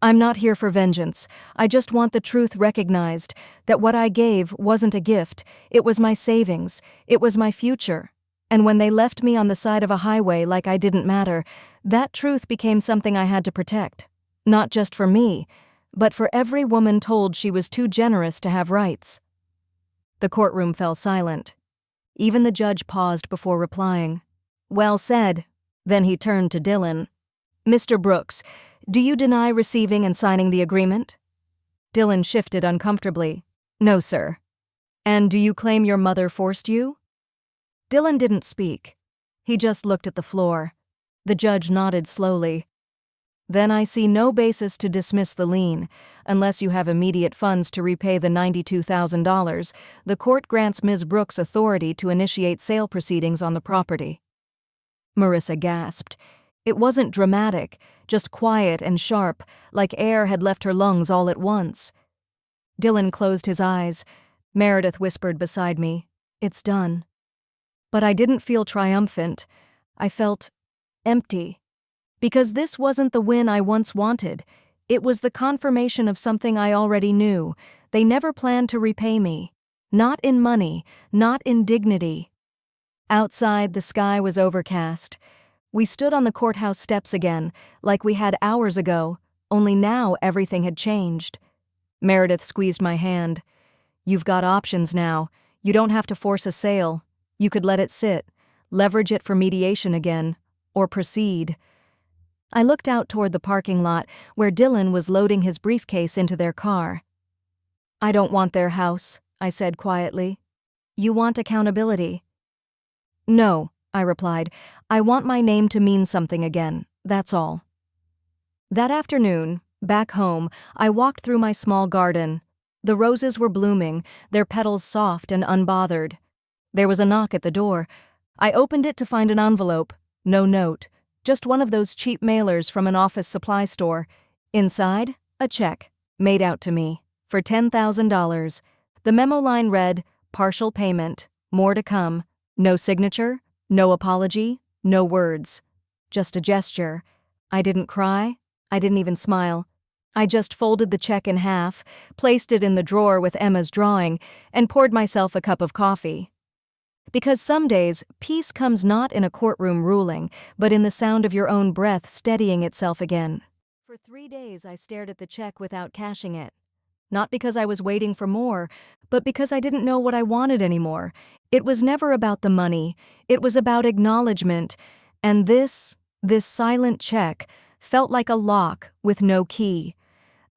"I'm not here for vengeance. I just want the truth recognized, that what I gave wasn't a gift, it was my savings, it was my future. And when they left me on the side of a highway like I didn't matter, that truth became something I had to protect. Not just for me, but for every woman told she was too generous to have rights." The courtroom fell silent. Even the judge paused before replying. "Well said." Then he turned to Dylan. "Mr. Brooks, do you deny receiving and signing the agreement?" Dylan shifted uncomfortably. "No, sir." "And do you claim your mother forced you?" Dylan didn't speak. He just looked at the floor. The judge nodded slowly. "Then I see no basis to dismiss the lien. Unless you have immediate funds to repay the $92,000, the court grants Ms. Brooks authority to initiate sale proceedings on the property." Marissa gasped. It wasn't dramatic, just quiet and sharp, like air had left her lungs all at once. Dylan closed his eyes. Meredith whispered beside me, "It's done." But I didn't feel triumphant. I felt empty. Because this wasn't the win I once wanted. It was the confirmation of something I already knew. They never planned to repay me. Not in money, not in dignity. Outside, the sky was overcast. We stood on the courthouse steps again, like we had hours ago, only now everything had changed. Meredith squeezed my hand. "You've got options now. You don't have to force a sale. You could let it sit, leverage it for mediation again, or proceed." I looked out toward the parking lot where Dylan was loading his briefcase into their car. "I don't want their house," I said quietly. "You want accountability." "No," I replied. "I want my name to mean something again, that's all." That afternoon, back home, I walked through my small garden. The roses were blooming, their petals soft and unbothered. There was a knock at the door. I opened it to find an envelope. No note. Just one of those cheap mailers from an office supply store. Inside, a check, made out to me, for $10,000. The memo line read, "Partial payment, more to come." No signature, no apology, no words. Just a gesture. I didn't cry. I didn't even smile. I just folded the check in half, placed it in the drawer with Emma's drawing, and poured myself a cup of coffee. Because some days, peace comes not in a courtroom ruling, but in the sound of your own breath steadying itself again. For 3 days I stared at the check without cashing it. Not because I was waiting for more, but because I didn't know what I wanted anymore. It was never about the money, it was about acknowledgement, and this silent check felt like a lock with no key.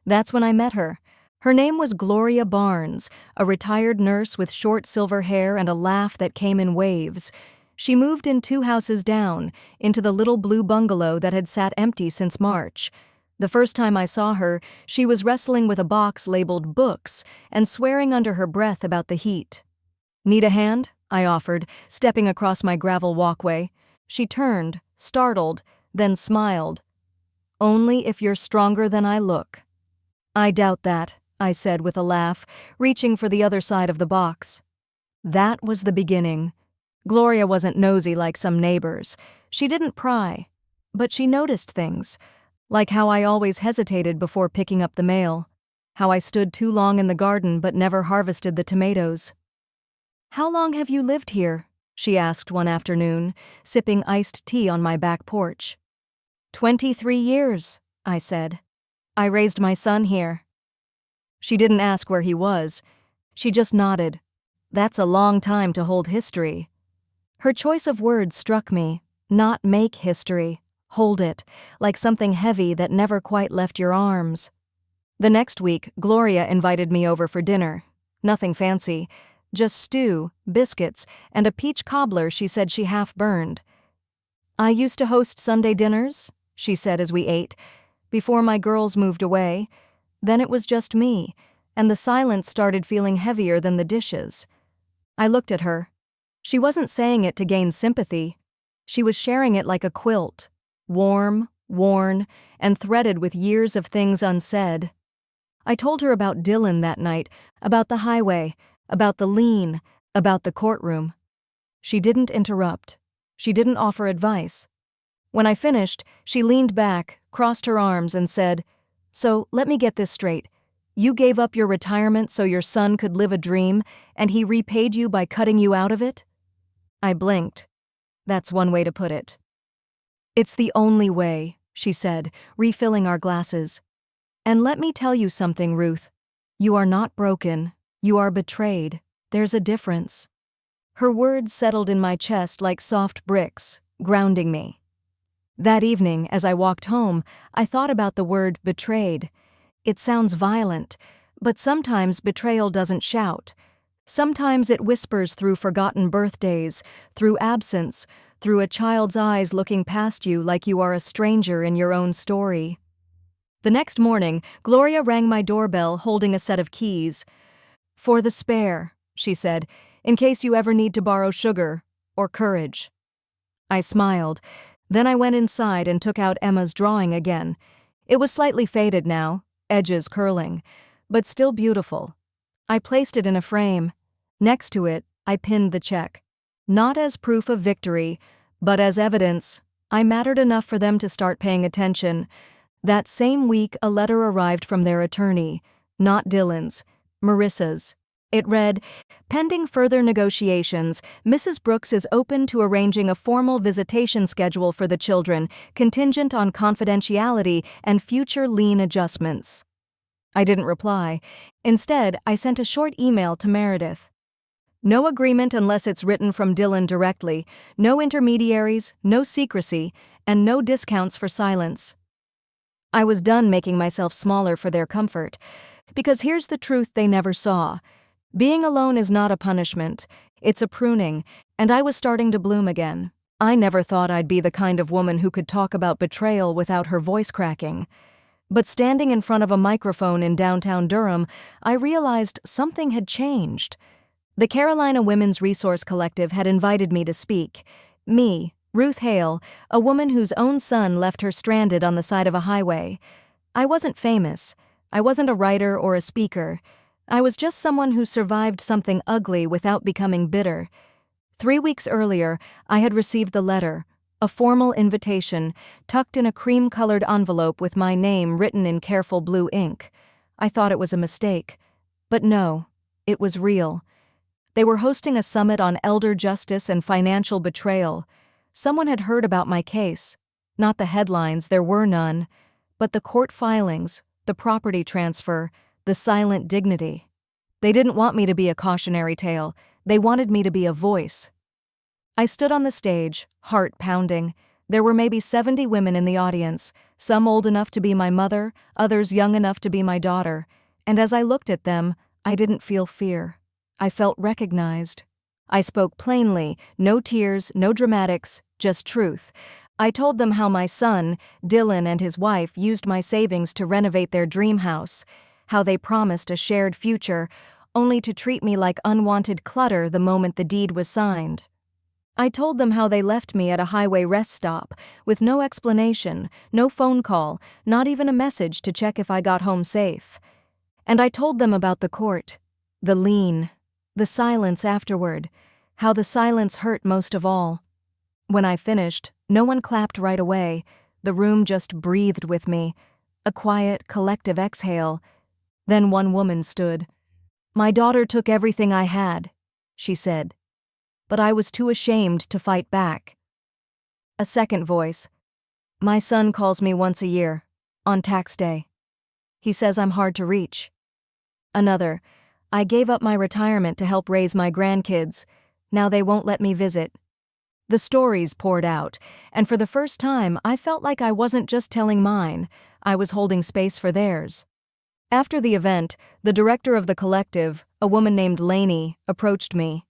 That's when I met her. Her name was Gloria Barnes, a retired nurse with short silver hair and a laugh that came in waves. She moved in 2 houses down, into the little blue bungalow that had sat empty since March. The first time I saw her, she was wrestling with a box labeled books and swearing under her breath about the heat. "Need a hand?" I offered, stepping across my gravel walkway. She turned, startled, then smiled. "Only if you're stronger than I look." "I doubt that," I said with a laugh, reaching for the other side of the box. That was the beginning. Gloria wasn't nosy like some neighbors. She didn't pry. But she noticed things, like how I always hesitated before picking up the mail, how I stood too long in the garden but never harvested the tomatoes. "How long have you lived here?" she asked one afternoon, sipping iced tea on my back porch. 23 years, I said. "I raised my son here." She didn't ask where he was. She just nodded. That's a long time to hold history. Her choice of words struck me. Not make history. Hold it, like something heavy that never quite left your arms. The next week, Gloria invited me over for dinner. Nothing fancy. Just stew, biscuits, and a peach cobbler she said she half burned. "I used to host Sunday dinners," she said as we ate, before my girls moved away. Then it was just me, and the silence started feeling heavier than the dishes. I looked at her. She wasn't saying it to gain sympathy. She was sharing it like a quilt, warm, worn, and threaded with years of things unsaid. I told her about Dylan that night, about the highway, about the lien, about the courtroom. She didn't interrupt. She didn't offer advice. When I finished, she leaned back, crossed her arms, and said, "So, let me get this straight. You gave up your retirement so your son could live a dream, and he repaid you by cutting you out of it?" I blinked. That's one way to put it. "It's the only way," she said, refilling our glasses. "And let me tell you something, Ruth. You are not broken. You are betrayed. There's a difference." Her words settled in my chest like soft bricks, grounding me. That evening, as I walked home, I thought about the word betrayed. It sounds violent, but sometimes betrayal doesn't shout. Sometimes it whispers through forgotten birthdays, through absence, through a child's eyes looking past you like you are a stranger in your own story. The next morning, Gloria rang my doorbell holding a set of keys. "For the spare," she said, "in case you ever need to borrow sugar or courage." I smiled. Then I went inside and took out Emma's drawing again. It was slightly faded now, edges curling, but still beautiful. I placed it in a frame. Next to it, I pinned the check. Not as proof of victory, but as evidence. I mattered enough for them to start paying attention. That same week, a letter arrived from their attorney, not Dylan's, Marissa's. It read, "Pending further negotiations, Mrs. Brooks is open to arranging a formal visitation schedule for the children, contingent on confidentiality and future lien adjustments." I didn't reply. Instead, I sent a short email to Meredith. "No agreement unless it's written from Dylan directly, no intermediaries, no secrecy, and no discounts for silence." I was done making myself smaller for their comfort. Because here's the truth they never saw. Being alone is not a punishment, it's a pruning, and I was starting to bloom again. I never thought I'd be the kind of woman who could talk about betrayal without her voice cracking. But standing in front of a microphone in downtown Durham, I realized something had changed. The Carolina Women's Resource Collective had invited me to speak. Me, Ruth Hale, a woman whose own son left her stranded on the side of a highway. I wasn't famous. I wasn't a writer or a speaker. I was just someone who survived something ugly without becoming bitter. 3 weeks earlier, I had received the letter, a formal invitation, tucked in a cream-colored envelope with my name written in careful blue ink. I thought it was a mistake. But no, it was real. They were hosting a summit on elder justice and financial betrayal. Someone had heard about my case. Not the headlines, there were none, but the court filings, the property transfer, the silent dignity. They didn't want me to be a cautionary tale. They wanted me to be a voice. I stood on the stage, heart pounding. There were maybe 70 women in the audience, some old enough to be my mother, others young enough to be my daughter. And as I looked at them, I didn't feel fear. I felt recognized. I spoke plainly, no tears, no dramatics, just truth. I told them how my son, Dylan, and his wife used my savings to renovate their dream house, how they promised a shared future, only to treat me like unwanted clutter the moment the deed was signed. I told them how they left me at a highway rest stop, with no explanation, no phone call, not even a message to check if I got home safe. And I told them about the court, the lien, the silence afterward, how the silence hurt most of all. When I finished, no one clapped right away. The room just breathed with me, a quiet, collective exhale. Then one woman stood. "My daughter took everything I had," she said. But I was too ashamed to fight back. A second voice. "My son calls me once a year, on tax day. He says I'm hard to reach." Another. "I gave up my retirement to help raise my grandkids. Now they won't let me visit." The stories poured out, and for the first time I felt like I wasn't just telling mine, I was holding space for theirs. After the event, the director of the collective, a woman named Lainey, approached me.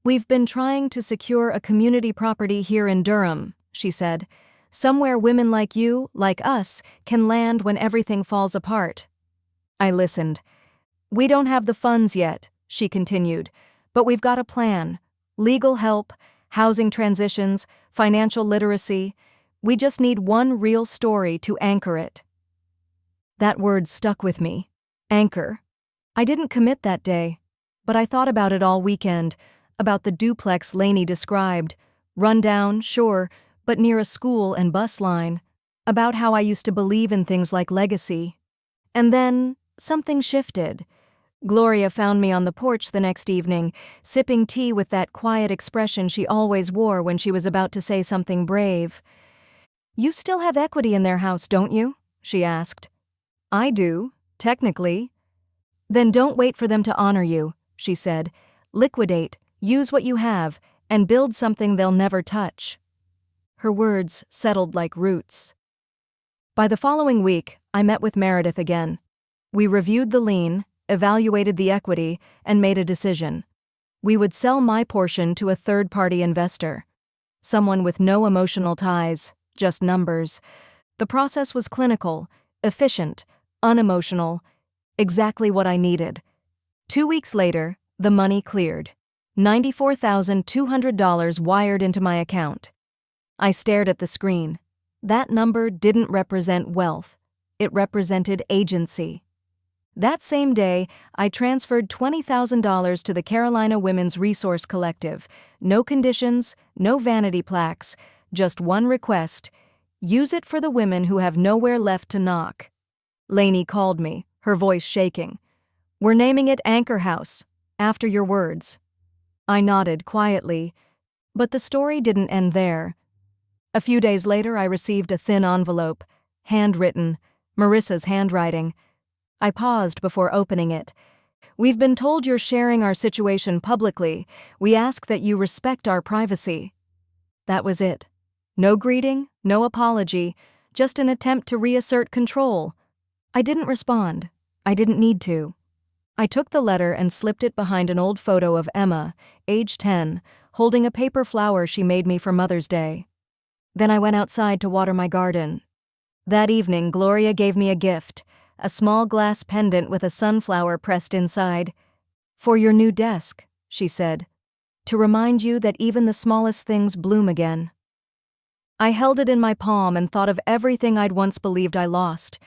"We've been trying to secure a community property here in Durham," she said. somewhere women like you, like us, can land when everything falls apart. I listened. We don't have the funds yet, she continued, but we've got a plan. Legal help, housing transitions, financial literacy. We just need one real story to anchor it. That word stuck with me. Anchor. I didn't commit that day, but I thought about it all weekend, about the duplex Lainey described, run down, sure, but near a school and bus line, about how I used to believe in things like legacy. And then, something shifted. Gloria found me on the porch the next evening, sipping tea with that quiet expression she always wore when she was about to say something brave. "You still have equity in their house, don't you?" she asked. "I do, technically." "Then don't wait for them to honor you," she said. "Liquidate, use what you have, and build something they'll never touch." Her words settled like roots. By the following week, I met with Meredith again. We reviewed the lien, evaluated the equity, and made a decision. We would sell my portion to a third-party investor. Someone with no emotional ties, just numbers. The process was clinical, efficient, unemotional, exactly what I needed. 2 weeks later, the money cleared. $94,200 wired into my account. I stared at the screen. That number didn't represent wealth. It represented agency. That same day, I transferred $20,000 to the Carolina Women's Resource Collective. No conditions, no vanity plaques, just one request: use it for the women who have nowhere left to knock. Lainey called me, her voice shaking. "We're naming it Anchor House, after your words." I nodded quietly, but the story didn't end there. A few days later, I received a thin envelope, handwritten, Marissa's handwriting. I paused before opening it. "We've been told you're sharing our situation publicly. We ask that you respect our privacy." That was it. No greeting, no apology, just an attempt to reassert control. I didn't respond. I didn't need to. I took the letter and slipped it behind an old photo of Emma, age 10, holding a paper flower she made me for Mother's Day. Then I went outside to water my garden. That evening, Gloria gave me a gift, a small glass pendant with a sunflower pressed inside. "For your new desk," she said, "to remind you that even the smallest things bloom again." I held it in my palm and thought of everything I'd once believed I lost.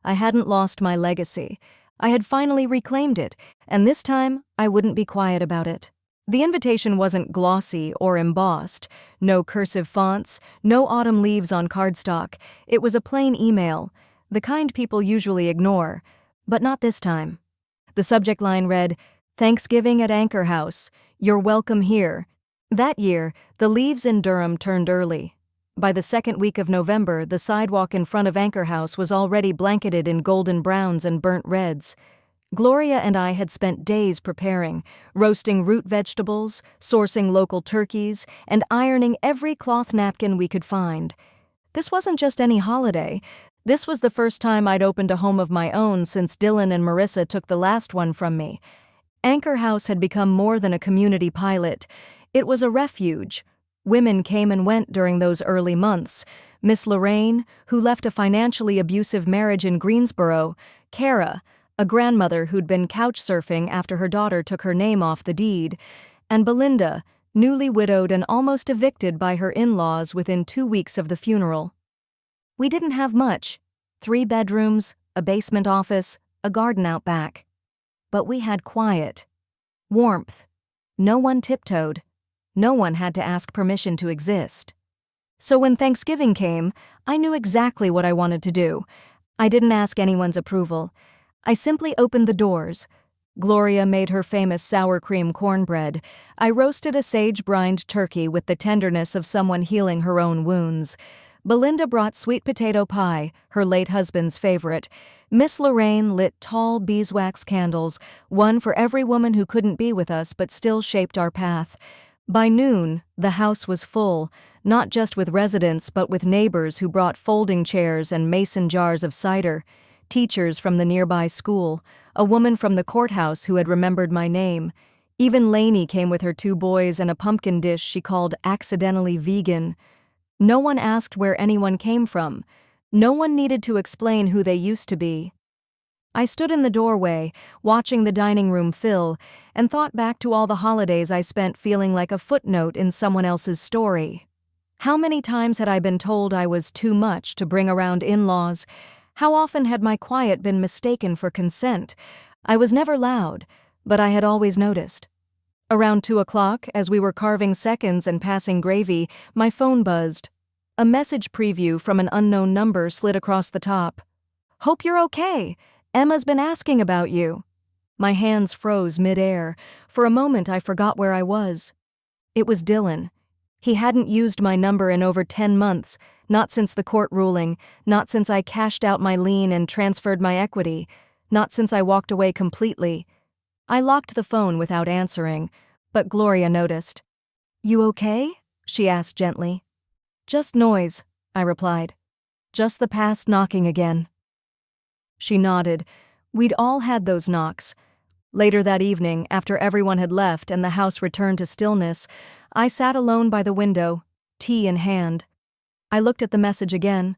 I hadn't lost my legacy. I had finally reclaimed it, and this time I wouldn't be quiet about it. The invitation wasn't glossy or embossed, no cursive fonts, no autumn leaves on cardstock. It was a plain email, the kind people usually ignore, but not this time. The subject line read, "Thanksgiving at Anchor House. You're welcome here." That year, the leaves in Durham turned early. By the second week of November, the sidewalk in front of Anchor House was already blanketed in golden browns and burnt reds. Gloria and I had spent days preparing, roasting root vegetables, sourcing local turkeys, and ironing every cloth napkin we could find. This wasn't just any holiday. This was the first time I'd opened a home of my own since Dylan and Marissa took the last one from me. Anchor House had become more than a community pilot. It was a refuge. Women came and went during those early months. Miss Lorraine, who left a financially abusive marriage in Greensboro, Kara, a grandmother who'd been couch surfing after her daughter took her name off the deed, and Belinda, newly widowed and almost evicted by her in-laws within 2 weeks of the funeral. We didn't have much: 3 bedrooms, a basement office, a garden out back. But we had quiet, warmth. No one tiptoed. No one had to ask permission to exist. So when Thanksgiving came, I knew exactly what I wanted to do. I didn't ask anyone's approval. I simply opened the doors. Gloria made her famous sour cream cornbread. I roasted a sage-brined turkey with the tenderness of someone healing her own wounds. Belinda brought sweet potato pie, her late husband's favorite. Miss Lorraine lit tall beeswax candles, one for every woman who couldn't be with us but still shaped our path. By noon, the house was full, not just with residents but with neighbors who brought folding chairs and mason jars of cider, teachers from the nearby school, a woman from the courthouse who had remembered my name. Even Lainey came with her 2 boys and a pumpkin dish she called accidentally vegan. No one asked where anyone came from. No one needed to explain who they used to be. I stood in the doorway, watching the dining room fill, and thought back to all the holidays I spent feeling like a footnote in someone else's story. How many times had I been told I was too much to bring around in-laws? How often had my quiet been mistaken for consent? I was never loud, but I had always noticed. Around 2 o'clock, as we were carving seconds and passing gravy, my phone buzzed. A message preview from an unknown number slid across the top. "Hope you're okay. Emma's been asking about you." My hands froze mid-air. For a moment I forgot where I was. It was Dylan. He hadn't used my number in over 10 months, not since the court ruling, not since I cashed out my lien and transferred my equity, not since I walked away completely. I locked the phone without answering, but Gloria noticed. "You okay?" she asked gently. "Just noise," I replied. "Just the past knocking again." She nodded. We'd all had those knocks. Later that evening, after everyone had left and the house returned to stillness, I sat alone by the window, tea in hand. I looked at the message again.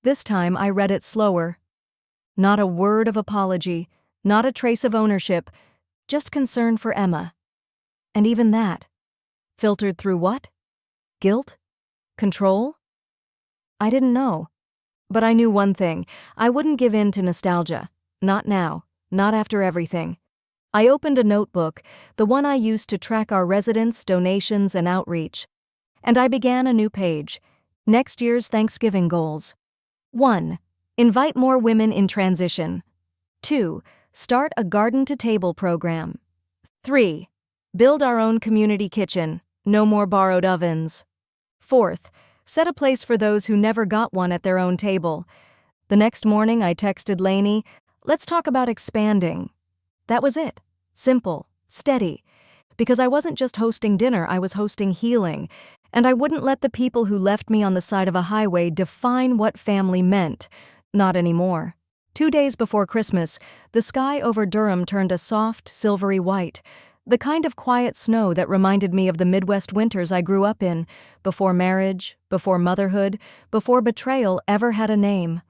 This time I read it slower. Not a word of apology, not a trace of ownership, just concern for Emma. And even that, filtered through what? Guilt? Control? I didn't know. But I knew one thing: I wouldn't give in to nostalgia. Not now, not after everything. I opened a notebook, the one I used to track our residents, donations, and outreach. And I began a new page. Next year's Thanksgiving goals. 1. Invite more women in transition. 2. Start a garden-to-table program. 3. Build our own community kitchen. No more borrowed ovens. 4th, set a place for those who never got one at their own table. The next morning I texted Lainey, "Let's talk about expanding." That was it. Simple, steady. Because I wasn't just hosting dinner, I was hosting healing. And I wouldn't let the people who left me on the side of a highway define what family meant. Not anymore. 2 days before Christmas, the sky over Durham turned a soft, silvery white. The kind of quiet snow that reminded me of the Midwest winters I grew up in, before marriage, before motherhood, before betrayal ever had a name.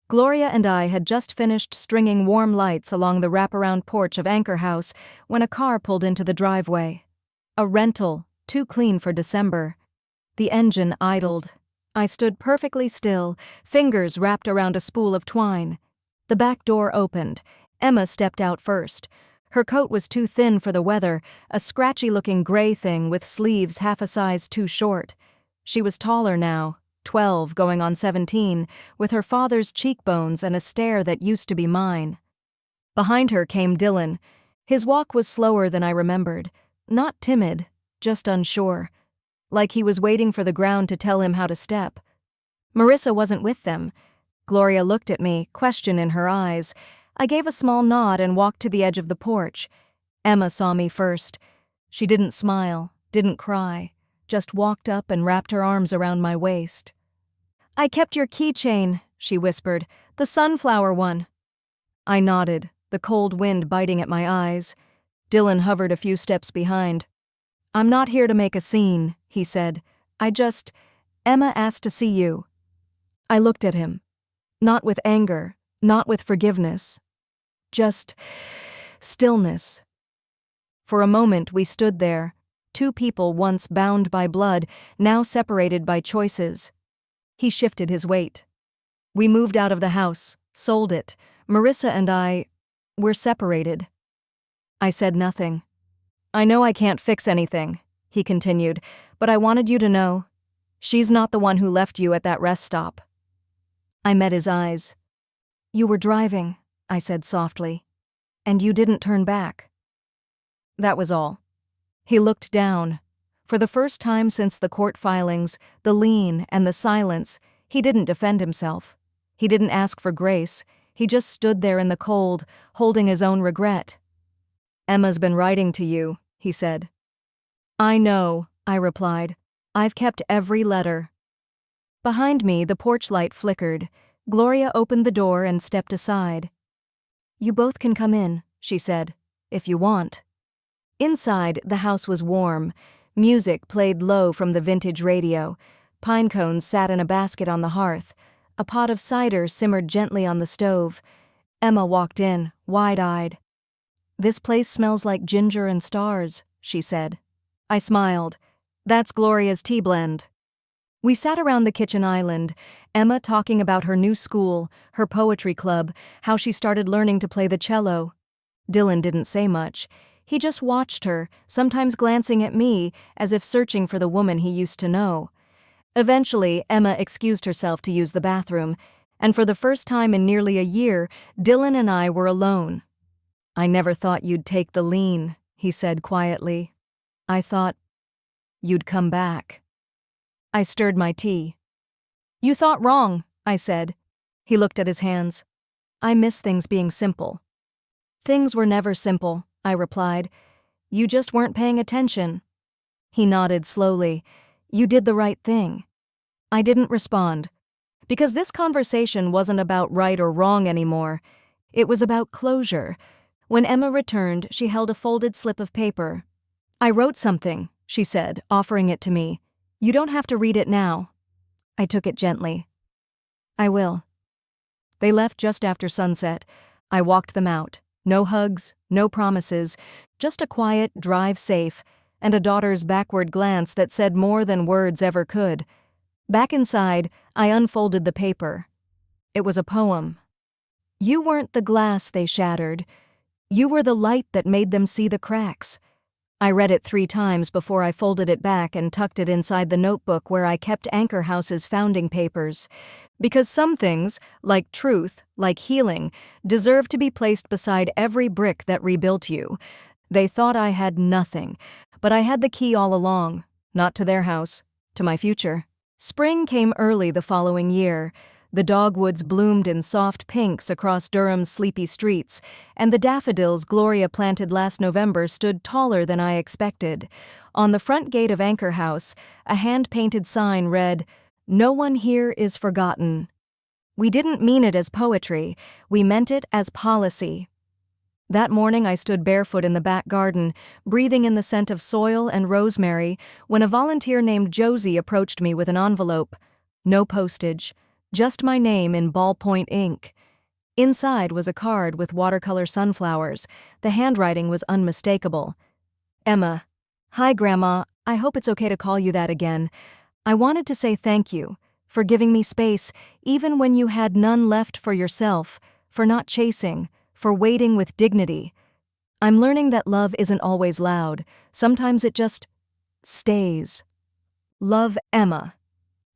Gloria and I had just finished stringing warm lights along the wraparound porch of Anchor House when a car pulled into the driveway. A rental, too clean for December. The engine idled. I stood perfectly still, fingers wrapped around a spool of twine. The back door opened. Emma stepped out first. Her coat was too thin for the weather, a scratchy-looking gray thing with sleeves half a size too short. She was taller now, 12 going on 17, with her father's cheekbones and a stare that used to be mine. Behind her came Dylan. His walk was slower than I remembered. Not timid, just unsure. Like he was waiting for the ground to tell him how to step. Marissa wasn't with them. Gloria looked at me, question in her eyes. I gave a small nod and walked to the edge of the porch. Emma saw me first. She didn't smile, didn't cry, just walked up and wrapped her arms around my waist. "I kept your keychain," she whispered, "the sunflower one." I nodded, the cold wind biting at my eyes. Dylan hovered a few steps behind. "I'm not here to make a scene," he said. Emma asked to see you." I looked at him. Not with anger, not with forgiveness. Just stillness. For a moment we stood there, two people once bound by blood, now separated by choices. He shifted his weight. "We moved out of the house, sold it. Marissa and we're separated." I said nothing. "I know I can't fix anything," he continued, "but I wanted you to know. She's not the one who left you at that rest stop." I met his eyes. "You were driving," I said softly, "and you didn't turn back." That was all. He looked down. For the first time since the court filings, the lien and the silence, he didn't defend himself. He didn't ask for grace. He just stood there in the cold, holding his own regret. "Emma's been writing to you," he said. "I know," I replied. "I've kept every letter." Behind me, the porch light flickered. Gloria opened the door and stepped aside. "You both can come in," she said, "if you want." Inside, the house was warm. Music played low from the vintage radio. Pine cones sat in a basket on the hearth. A pot of cider simmered gently on the stove. Emma walked in, wide-eyed. "This place smells like ginger and stars," she said. I smiled. "That's Gloria's tea blend." We sat around the kitchen island, Emma talking about her new school, her poetry club, how she started learning to play the cello. Dylan didn't say much. He just watched her, sometimes glancing at me as if searching for the woman he used to know. Eventually, Emma excused herself to use the bathroom, and for the first time in nearly a year, Dylan and I were alone. "I never thought you'd take the lean," he said quietly. "I thought you'd come back." I stirred my tea. "You thought wrong," I said. He looked at his hands. "I miss things being simple." "Things were never simple," I replied. "You just weren't paying attention." He nodded slowly. "You did the right thing." I didn't respond. Because this conversation wasn't about right or wrong anymore. It was about closure. When Emma returned, she held a folded slip of paper. "I wrote something," she said, offering it to me. "You don't have to read it now." I took it gently. "I will." They left just after sunset. I walked them out. No hugs, no promises, just a quiet drive safe, and a daughter's backward glance that said more than words ever could. Back inside, I unfolded the paper. It was a poem. "You weren't the glass they shattered. You were the light that made them see the cracks." I read it 3 times before I folded it back and tucked it inside the notebook where I kept Anchor House's founding papers. Because some things, like truth, like healing, deserve to be placed beside every brick that rebuilt you. They thought I had nothing, but I had the key all along. Not to their house, to my future. Spring came early the following year. The dogwoods bloomed in soft pinks across Durham's sleepy streets, and the daffodils Gloria planted last November stood taller than I expected. On the front gate of Anchor House, a hand-painted sign read, "No one here is forgotten." We didn't mean it as poetry, we meant it as policy. That morning I stood barefoot in the back garden, breathing in the scent of soil and rosemary, when a volunteer named Josie approached me with an envelope. No postage. Just my name in ballpoint ink. Inside was a card with watercolor sunflowers. The handwriting was unmistakable. "Emma. Hi, Grandma. I hope it's okay to call you that again. I wanted to say thank you for giving me space, even when you had none left for yourself, for not chasing, for waiting with dignity. I'm learning that love isn't always loud. Sometimes it just stays. Love, Emma."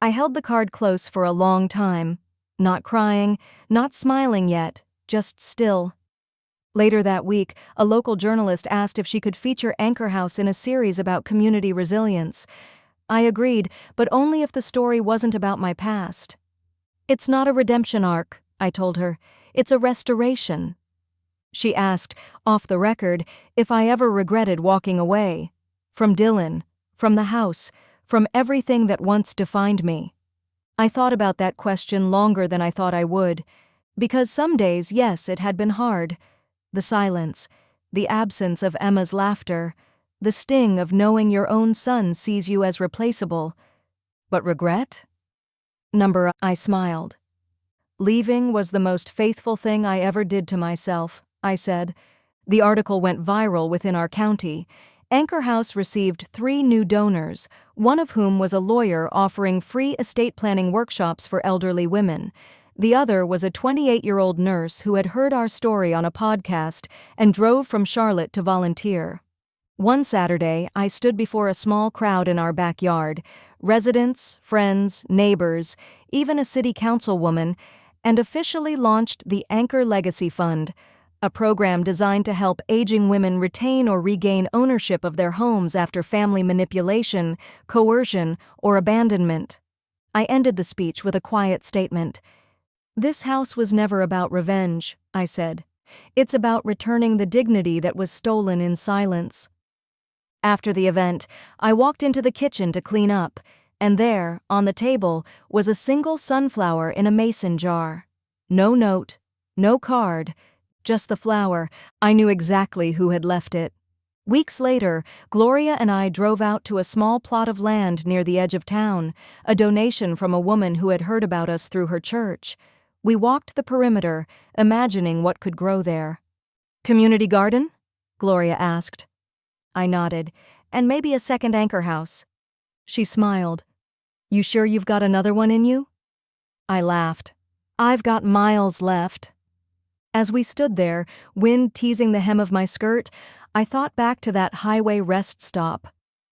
I held the card close for a long time, not crying, not smiling yet, just still. Later that week, a local journalist asked if she could feature Anchor House in a series about community resilience. I agreed, but only if the story wasn't about my past. "It's not a redemption arc," I told her. "It's a restoration." She asked, off the record, if I ever regretted walking away. From Dylan, from the house, from everything that once defined me. I thought about that question longer than I thought I would. Because some days, yes, it had been hard. The silence, the absence of Emma's laughter, the sting of knowing your own son sees you as replaceable. But regret? I smiled. "Leaving was the most faithful thing I ever did to myself," I said. The article went viral within our county. Anchor House received 3 new donors, one of whom was a lawyer offering free estate planning workshops for elderly women. The other was a 28-year-old nurse who had heard our story on a podcast and drove from Charlotte to volunteer. One Saturday, I stood before a small crowd in our backyard, residents, friends, neighbors, even a city councilwoman, and officially launched the Anchor Legacy Fund, a program designed to help aging women retain or regain ownership of their homes after family manipulation, coercion, or abandonment. I ended the speech with a quiet statement. "This house was never about revenge," I said. "It's about returning the dignity that was stolen in silence." After the event, I walked into the kitchen to clean up, and there, on the table, was a single sunflower in a mason jar. No note, no card, just the flower. I knew exactly who had left it. Weeks later, Gloria and I drove out to a small plot of land near the edge of town, a donation from a woman who had heard about us through her church. We walked the perimeter, imagining what could grow there. "Community garden?" Gloria asked. I nodded. "And maybe a second anchor house." She smiled. "You sure you've got another one in you?" I laughed. "I've got miles left." As we stood there, wind teasing the hem of my skirt, I thought back to that highway rest stop.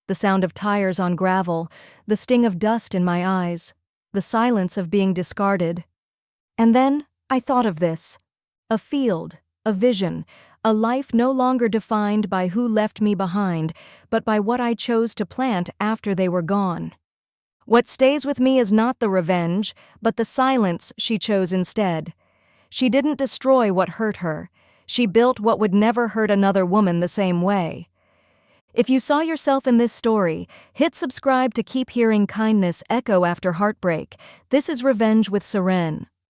The sound of tires on gravel, the sting of dust in my eyes, the silence of being discarded. And then I thought of this. A field, a vision, a life no longer defined by who left me behind, but by what I chose to plant after they were gone. What stays with me is not the revenge, but the silence she chose instead. She didn't destroy what hurt her. She built what would never hurt another woman the same way. If you saw yourself in this story, hit subscribe to keep hearing kindness echo after heartbreak. This is Revenge with Seren.